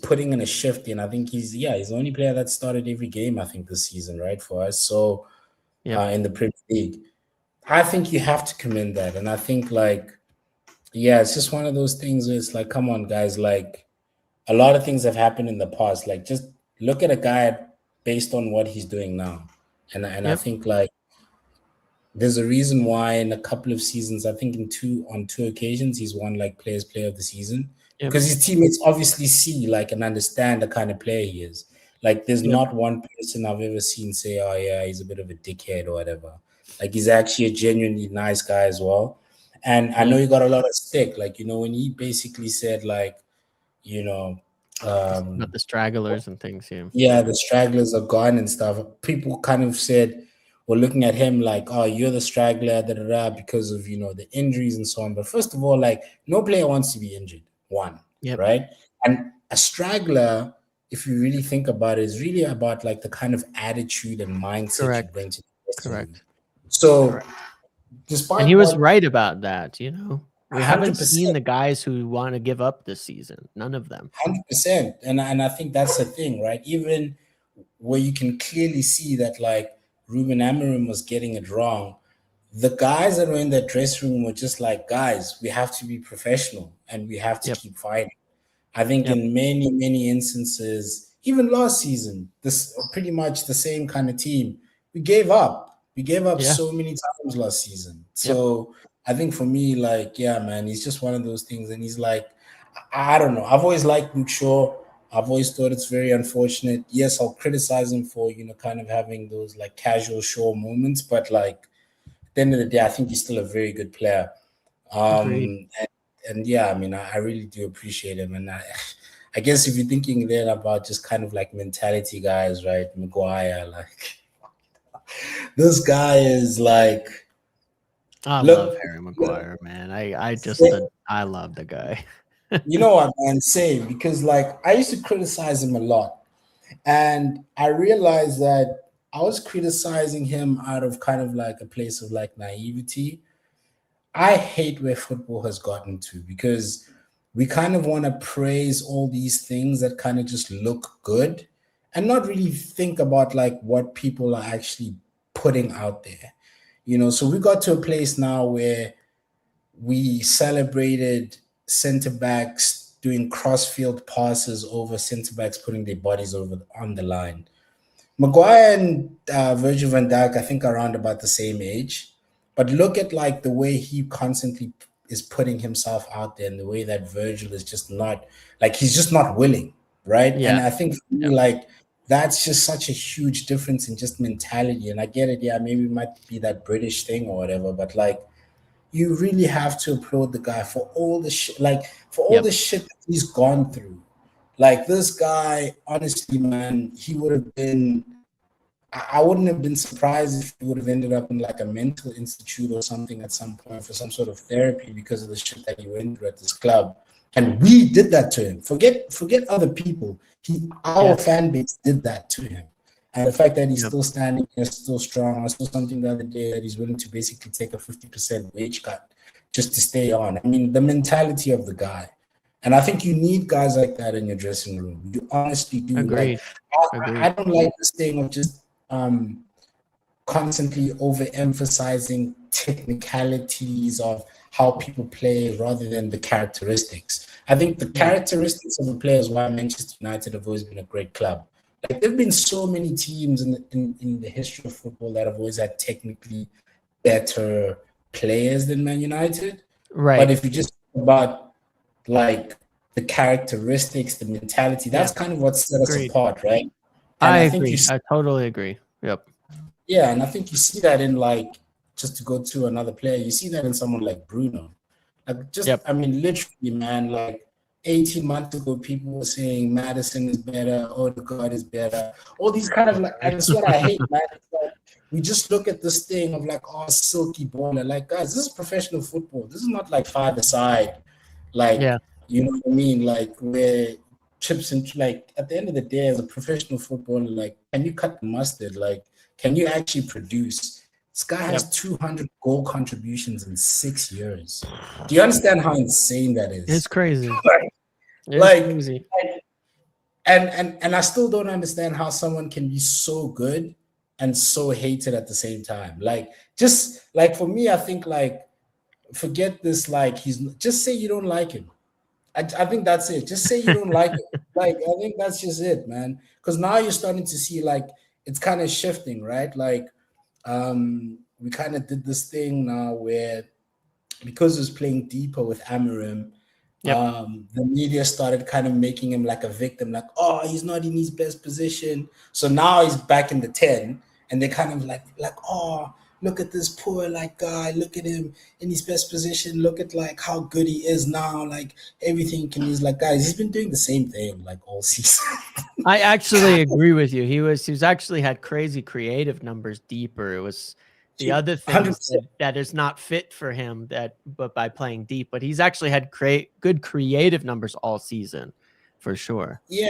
putting in a shift in. I think he's the only player that started every game, I think, this season, right, for us. So Yep. in the Premier League. I think you have to commend that. And I think it's just one of those things where it's like, come on, guys, like a lot of things have happened in the past. Like just look at a guy based on what he's doing now. And I Yep. think like there's a reason why in a couple of seasons, I think on two occasions, he's won like player of the season. Yep. Because his teammates obviously see like and understand the kind of player he is. Like there's Yep. not one person I've ever seen say, oh yeah, he's a bit of a dickhead or whatever. Like he's actually a genuinely nice guy as well. And I know Yeah. he got a lot of stick. Like, when he basically said like, you know, Not um, the stragglers and things. Yeah. yeah, the stragglers are gone and stuff. People kind of said, were looking at him like, oh, you're the straggler, da, da, da, because of, the injuries and so on. But first of all, like, no player wants to be injured, one, Yep. right? And a straggler, if you really think about it, is really about like the kind of attitude and mindset you Correct. bring to the dressing room. Correct. So, Correct. And despite he was what right about that. We haven't seen 100%, the guys who want to give up this season. None of them. 100%, and I think that's the thing, right? Even where you can clearly see that like Ruben Amorim was getting it wrong, the guys that were in that dressing room were just like, guys, we have to be professional and we have to Yep. keep fighting. I think Yep. in many, many instances, even last season, this pretty much the same kind of team, we gave up. We gave up Yeah. so many times last season. Yep. So I think for me, like, yeah, man, he's just one of those things. And he's like, I don't know. I've always liked Luke Shaw. I've always thought it's very unfortunate. Yes, I'll criticize him for, kind of having those like casual Shaw moments, but like at the end of the day, I think he's still a very good player. Agreed. And yeah, I mean, I really do appreciate him. And I guess if you're thinking then about just kind of like mentality guys, right? Maguire, like this guy is like, I love look, Harry Maguire, man. I love the guy. you know what, man, same, because like I used to criticize him a lot. And I realized that I was criticizing him out of kind of like a place of like naivety. I hate where football has gotten to because we kind of want to praise all these things that kind of just look good and not really think about like what people are actually putting out there. So we got to a place now where we celebrated center backs doing cross-field passes over center backs putting their bodies over on the line. Maguire and Virgil van Dijk, I think, are around about the same age. But look at like the way he constantly is putting himself out there, and the way that Virgil is just not like he's just not willing, right? Yeah. And I think for me, Yep. like that's just such a huge difference in just mentality. And I get it, yeah, maybe it might be that British thing or whatever, but like you really have to applaud the guy for all the shit, like for all Yep. the shit that he's gone through. Like this guy, honestly, man, he would have been. I wouldn't have been surprised if he would have ended up in like a mental institute or something at some point for some sort of therapy because of the shit that he went through at this club. And we did that to him. Forget other people. Our fan base did that to him. And the fact that he's Yep. still standing and still strong. I saw something the other day that he's willing to basically take a 50% wage cut just to stay on. I mean, the mentality of the guy. And I think you need guys like that in your dressing room. You honestly do. Agreed. I don't like this thing of just constantly overemphasizing technicalities of how people play rather than the characteristics. I think the characteristics of the players why Manchester United have always been a great club. Like there've been so many teams in the history of football that have always had technically better players than Man United. Right. But if you just think about like the characteristics, the mentality, that's kind of what set us apart, right? And I agree. I totally agree. Yep. Yeah, and I think you see that in like, just to go to another player, you see that in someone like Bruno. Like just, I mean, literally, man, like 18 months ago, people were saying Madison is better, Odegaard is better. All these kind of like, and it's what I hate, man. It's like, we just look at this thing of like, oh, silky baller. Like, guys, this is professional football. This is not like five-a-side. Like, you know what I mean? Like where chips into like at the end of the day, as a professional footballer, like, can you cut the mustard? Like, can you actually produce? This guy has 200 goal contributions in 6 years. Do you understand how insane that is? It's crazy. Crazy. And I still don't understand how someone can be so good and so hated at the same time. Like, just like for me, I think like forget this. Like, just say you don't like him. I think that's it. Just say you don't like it. Like, I think that's just it, man. Because now you're starting to see like it's kind of shifting, right? Like, we kind of did this thing now where because he was playing deeper with Amarim, the media started kind of making him like a victim, like, oh, he's not in his best position. So now he's back in the 10, and they kind of like, oh, look at this poor like guy, look at him in his best position, look at like how good he is now, like everything can use like guys, he's been doing the same thing like all season. I actually agree with you. He was actually had crazy creative numbers deeper. It was the other things that is not fit for him but by playing deep, but he's actually had good creative numbers all season for sure. Yeah,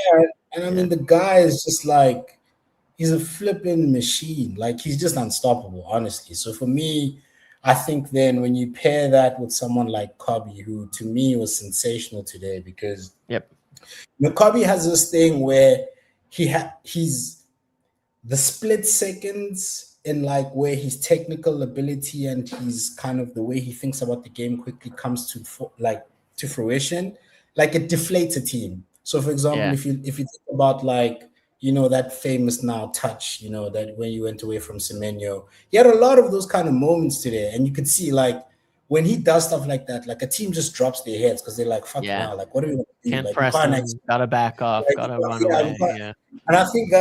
and I mean the guy is just like he's a flipping machine. Like he's just unstoppable, honestly. So for me, I think then when you pair that with someone like Kobe, who to me was sensational today, because Kobe has this thing where he's the split seconds in like where his technical ability and his kind of the way he thinks about the game quickly comes to fruition. Like it deflates a team. So for example, if you think about like, you know, that famous now touch, you know, that when you went away from Semenyo, he had a lot of those kind of moments today. And you could see like when he does stuff like that, like a team just drops their heads because they're like, fuck now, like what are we gonna do? Can't like, press him, gotta back off, like, gotta run away. And I think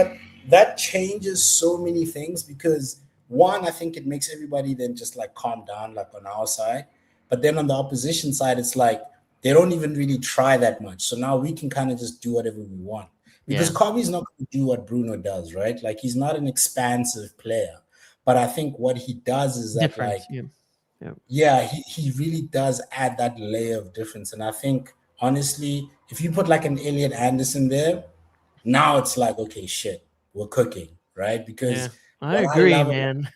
that changes so many things because one, I think it makes everybody then just like calm down, like on our side. But then on the opposition side, it's like they don't even really try that much. So now we can kind of just do whatever we want. Because Kobe's not going to do what Bruno does, right? Like he's not an expansive player. But I think what he does is that like, he really does add that layer of difference. And I think honestly, if you put like an Elliot Anderson there, now it's like, okay, shit, we're cooking, right? Because I agree, man.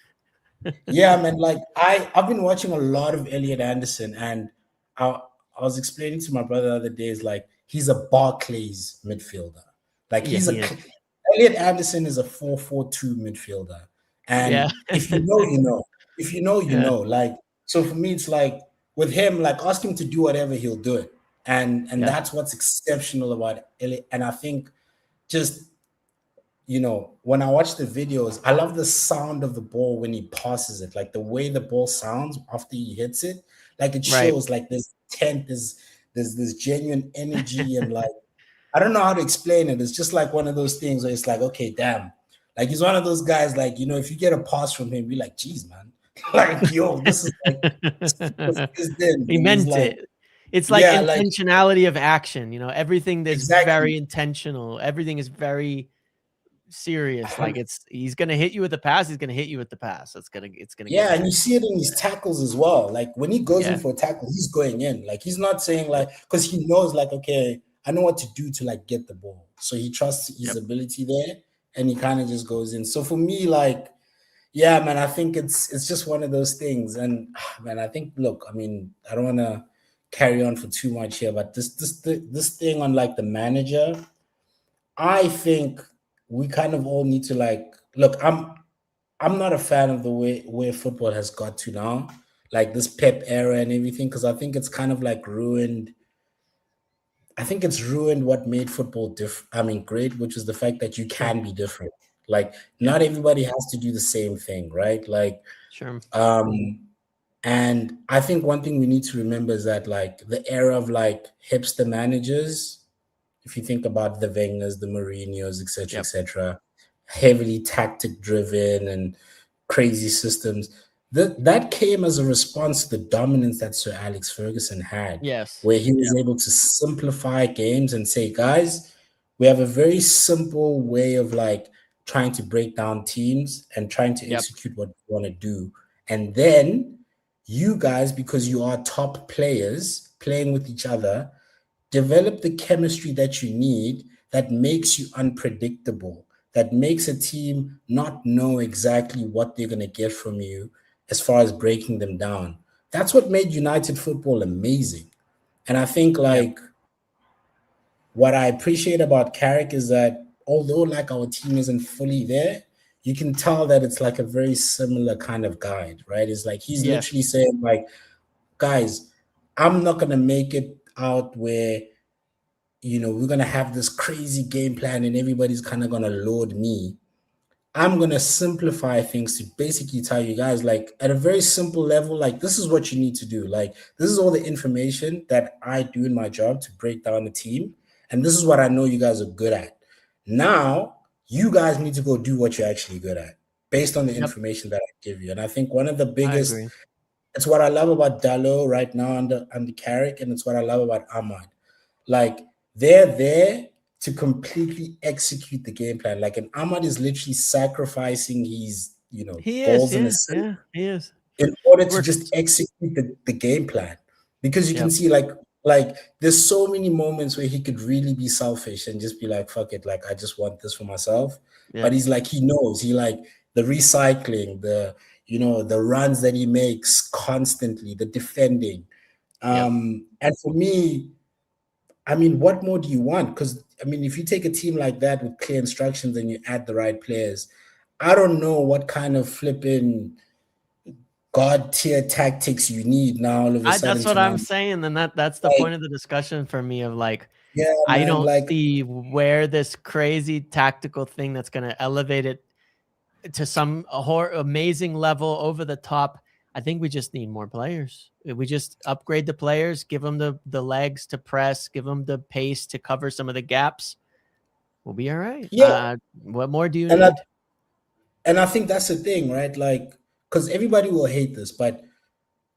Man, like I've been watching a lot of Elliot Anderson, and I was explaining to my brother the other day, is like he's a Barclays midfielder. Like Elliot Anderson is a 4-4-2 midfielder. And if you know, you know. If you know, you know. Like, so for me, it's like with him, like ask him to do whatever, he'll do it. And that's what's exceptional about Elliot. And I think just, you know, when I watch the videos, I love the sound of the ball when he passes it, like the way the ball sounds after he hits it. Like it shows like there's this genuine energy and like, I don't know how to explain it. It's just like one of those things where it's like, okay, damn. Like he's one of those guys, like, you know, if you get a pass from him, be like, geez, man. Like, yo, this is like he meant it. It's like intentionality of action, you know, everything that's very intentional. Everything is very serious. Like he's gonna hit you with the pass, he's gonna hit you with the pass. It's gonna and you see it in his tackles as well. Like when he goes in for a tackle, he's going in. Like he's not saying like, because he knows like, okay, I know what to do to like get the ball. So he trusts his ability there and he kind of just goes in. So for me, like, yeah, man, I think it's just one of those things. And man, I think, look, I mean, I don't want to carry on for too much here, but this thing on like the manager, I think we kind of all need to like look. I'm not a fan of the way where football has got to now, like this Pep era and everything, because I think it's kind of like ruined. I think it's ruined what made football great, which is the fact that you Sure. can be different. Like, Yeah. not everybody has to do the same thing, right? Like, Sure. and I think one thing we need to remember is that like the era of like hipster managers, if you think about the Wengers, the Mourinhos, etc., Yep. etc., heavily tactic driven and crazy systems. That came as a response to the dominance that Sir Alex Ferguson had, Yes. where he was Yep. able to simplify games and say, guys, we have a very simple way of like trying to break down teams and trying to Yep. execute what we want to do. And then you guys, because you are top players playing with each other, develop the chemistry that you need that makes you unpredictable, that makes a team not know exactly what they're going to get from you as far as breaking them down. That's what made United football amazing. And I think Yep. like what I appreciate about Carrick is that although like our team isn't fully there, you can tell that it's like a very similar kind of guide, right? It's like he's literally Yes. saying like, guys, I'm not going to make it out where we're gonna have this crazy game plan and everybody's kind of gonna load me. I'm gonna simplify things to basically tell you guys, like at a very simple level, like this is what you need to do. Like this is all the information that I do in my job to break down the team, and this is what I know you guys are good at. Now you guys need to go do what you're actually good at based on the Yep. information that I give you. And I think one of the I biggest, agree. it's what I love about Dallo right now under Carrick, and it's what I love about Ahmad. Like they're there to completely execute the game plan. Like, and Ahmad is literally sacrificing his, He is. balls in Yeah. his Yeah. He is. in order to just Works. execute the game plan. Because you can Yep. see like there's so many moments where he could really be selfish and just be like, fuck it, like I just want this for myself. But Yep. he's like, he knows, he like the recycling, the runs that he makes constantly, the defending. Yep. And for me, I mean, what more do you want? Because I mean, if you take a team like that with clear instructions and you add the right players, I don't know what kind of flipping god tier tactics you need now all of a That's sudden what to I'm now. saying. And that's the Like, point of the discussion for me of like, yeah, I man. don't Like, see where this crazy tactical thing that's going to elevate it to some amazing level over the top. I think we just need more players. We just upgrade the players, give them the legs to press, give them the pace to cover some of the gaps. We'll be all right. yeah, What more do you and I need? and I think that's the thing, right? Like, because everybody will hate this, but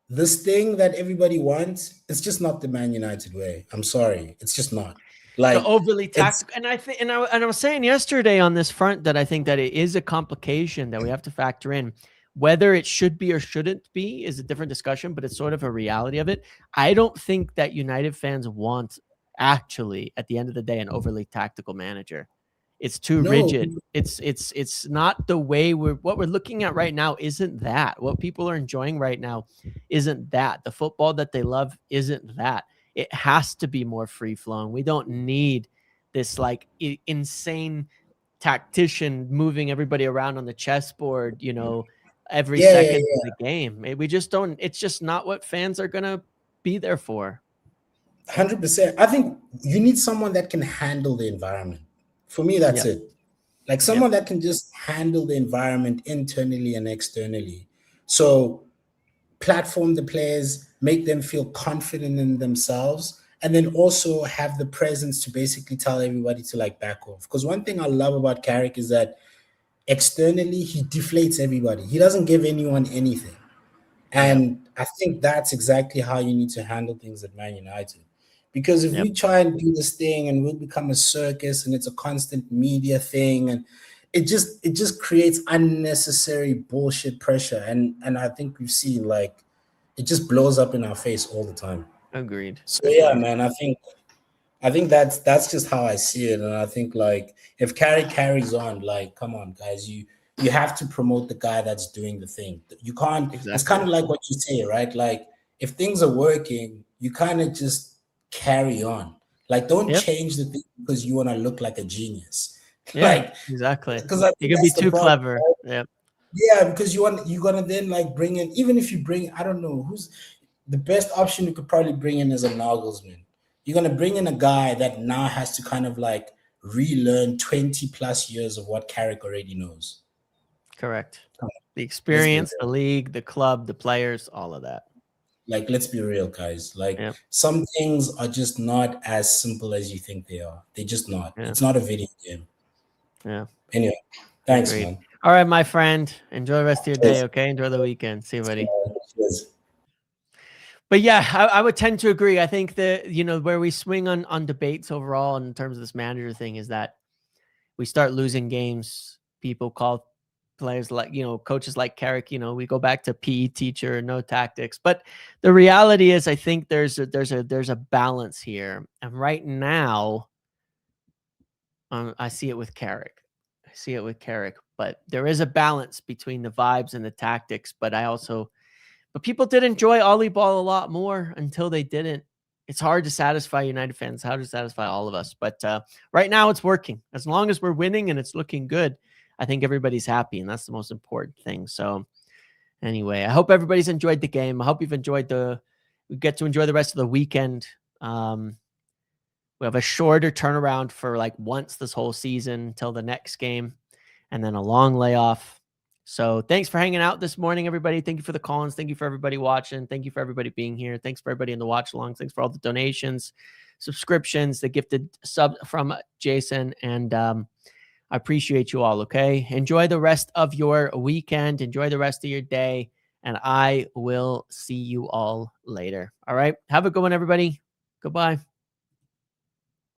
this thing that everybody wants, it's just not the Man United way. I'm sorry, it's just not. The Like, overly it's tactical, and I think, and I was saying yesterday on this front that I think that it is a complication that we have to factor in. Whether it should be or shouldn't be is a different discussion, but it's sort of a reality of it. I don't think that United fans want, actually, at the end of the day, an overly tactical manager. It's too no, rigid. It's not the way what we're looking at right now isn't that. What people are enjoying right now isn't that. The football that they love isn't that. It has to be more free flowing. We don't need this like insane tactician moving everybody around on the chessboard, every yeah, yeah, second of yeah. the game. We just don't, it's just not what fans are going to be there for. 100%. I think you need someone that can handle the environment. For me, that's Yep. it. Like Yep. someone that can just handle the environment internally and externally. So platform the players, make them feel confident in themselves, and then also have the presence to basically tell everybody to like back off. Because one thing I love about Carrick is that externally he deflates everybody. He doesn't give anyone anything. Yep. And I think that's exactly how you need to handle things at Man United. Because if Yep. we try and do this thing and we'll become a circus and it's a constant media thing and it just creates unnecessary bullshit pressure. And I think we've seen like it just blows up in our face all the time. Agreed. So yeah, Agreed. man, I think that's just how I see it. And I think like if Carrie carries on, like, come on, guys, you have to promote the guy that's doing the thing. You can't, it's kind Exactly. of like what you say, right? Like if things are working, you kind of just carry on. Like, don't Yep. change the thing because you want to look like a genius. Yeah, Like, exactly. because I You think can be that's the too problem. clever. Yeah. Yeah, because you're gonna then like bring in, even if you bring, I don't know who's the best option you could probably bring in is a Nagelsmann. You're gonna bring in a guy that now has to kind of like relearn 20 plus years of what Carrick already knows. Correct. Come The Let's be experience, the real. league, the club, the players, all of that. Like, let's be real, guys. Like, Yep. some things are just not as simple as you think they are. They're just not. Yeah. It's not a video game. Yeah. Anyway, thanks, Agreed. man. All right, my friend. Enjoy the rest of your Cheers. day, okay? Enjoy the weekend. See you, buddy. Cheers. But yeah, I would tend to agree. I think that, you know, where we swing on debates overall in terms of this manager thing is that we start losing games. People call players like, you know, coaches like Carrick, you know, we go back to PE teacher, no tactics. But the reality is, I think there's a balance here. And right now, I see it with Carrick. But there is a balance between the vibes and the tactics. But people did enjoy Ollie Ball a lot more until they didn't. It's hard to satisfy United fans, hard to satisfy all of us. But right now it's working. As long as we're winning and it's looking good, I think everybody's happy. And that's the most important thing. So anyway, I hope everybody's enjoyed the game. I hope you've enjoyed we get to enjoy the rest of the weekend. We have a shorter turnaround for like once this whole season until the next game, and then a long layoff. So thanks for hanging out this morning, everybody. Thank you for the call-ins. Thank you for everybody watching. Thank you for everybody being here. Thanks for everybody in the watch-alongs. Thanks for all the donations, subscriptions, the gifted sub from Jason. And I appreciate you all, okay? Enjoy the rest of your weekend. Enjoy the rest of your day. And I will see you all later. All right? Have a good one, everybody. Goodbye.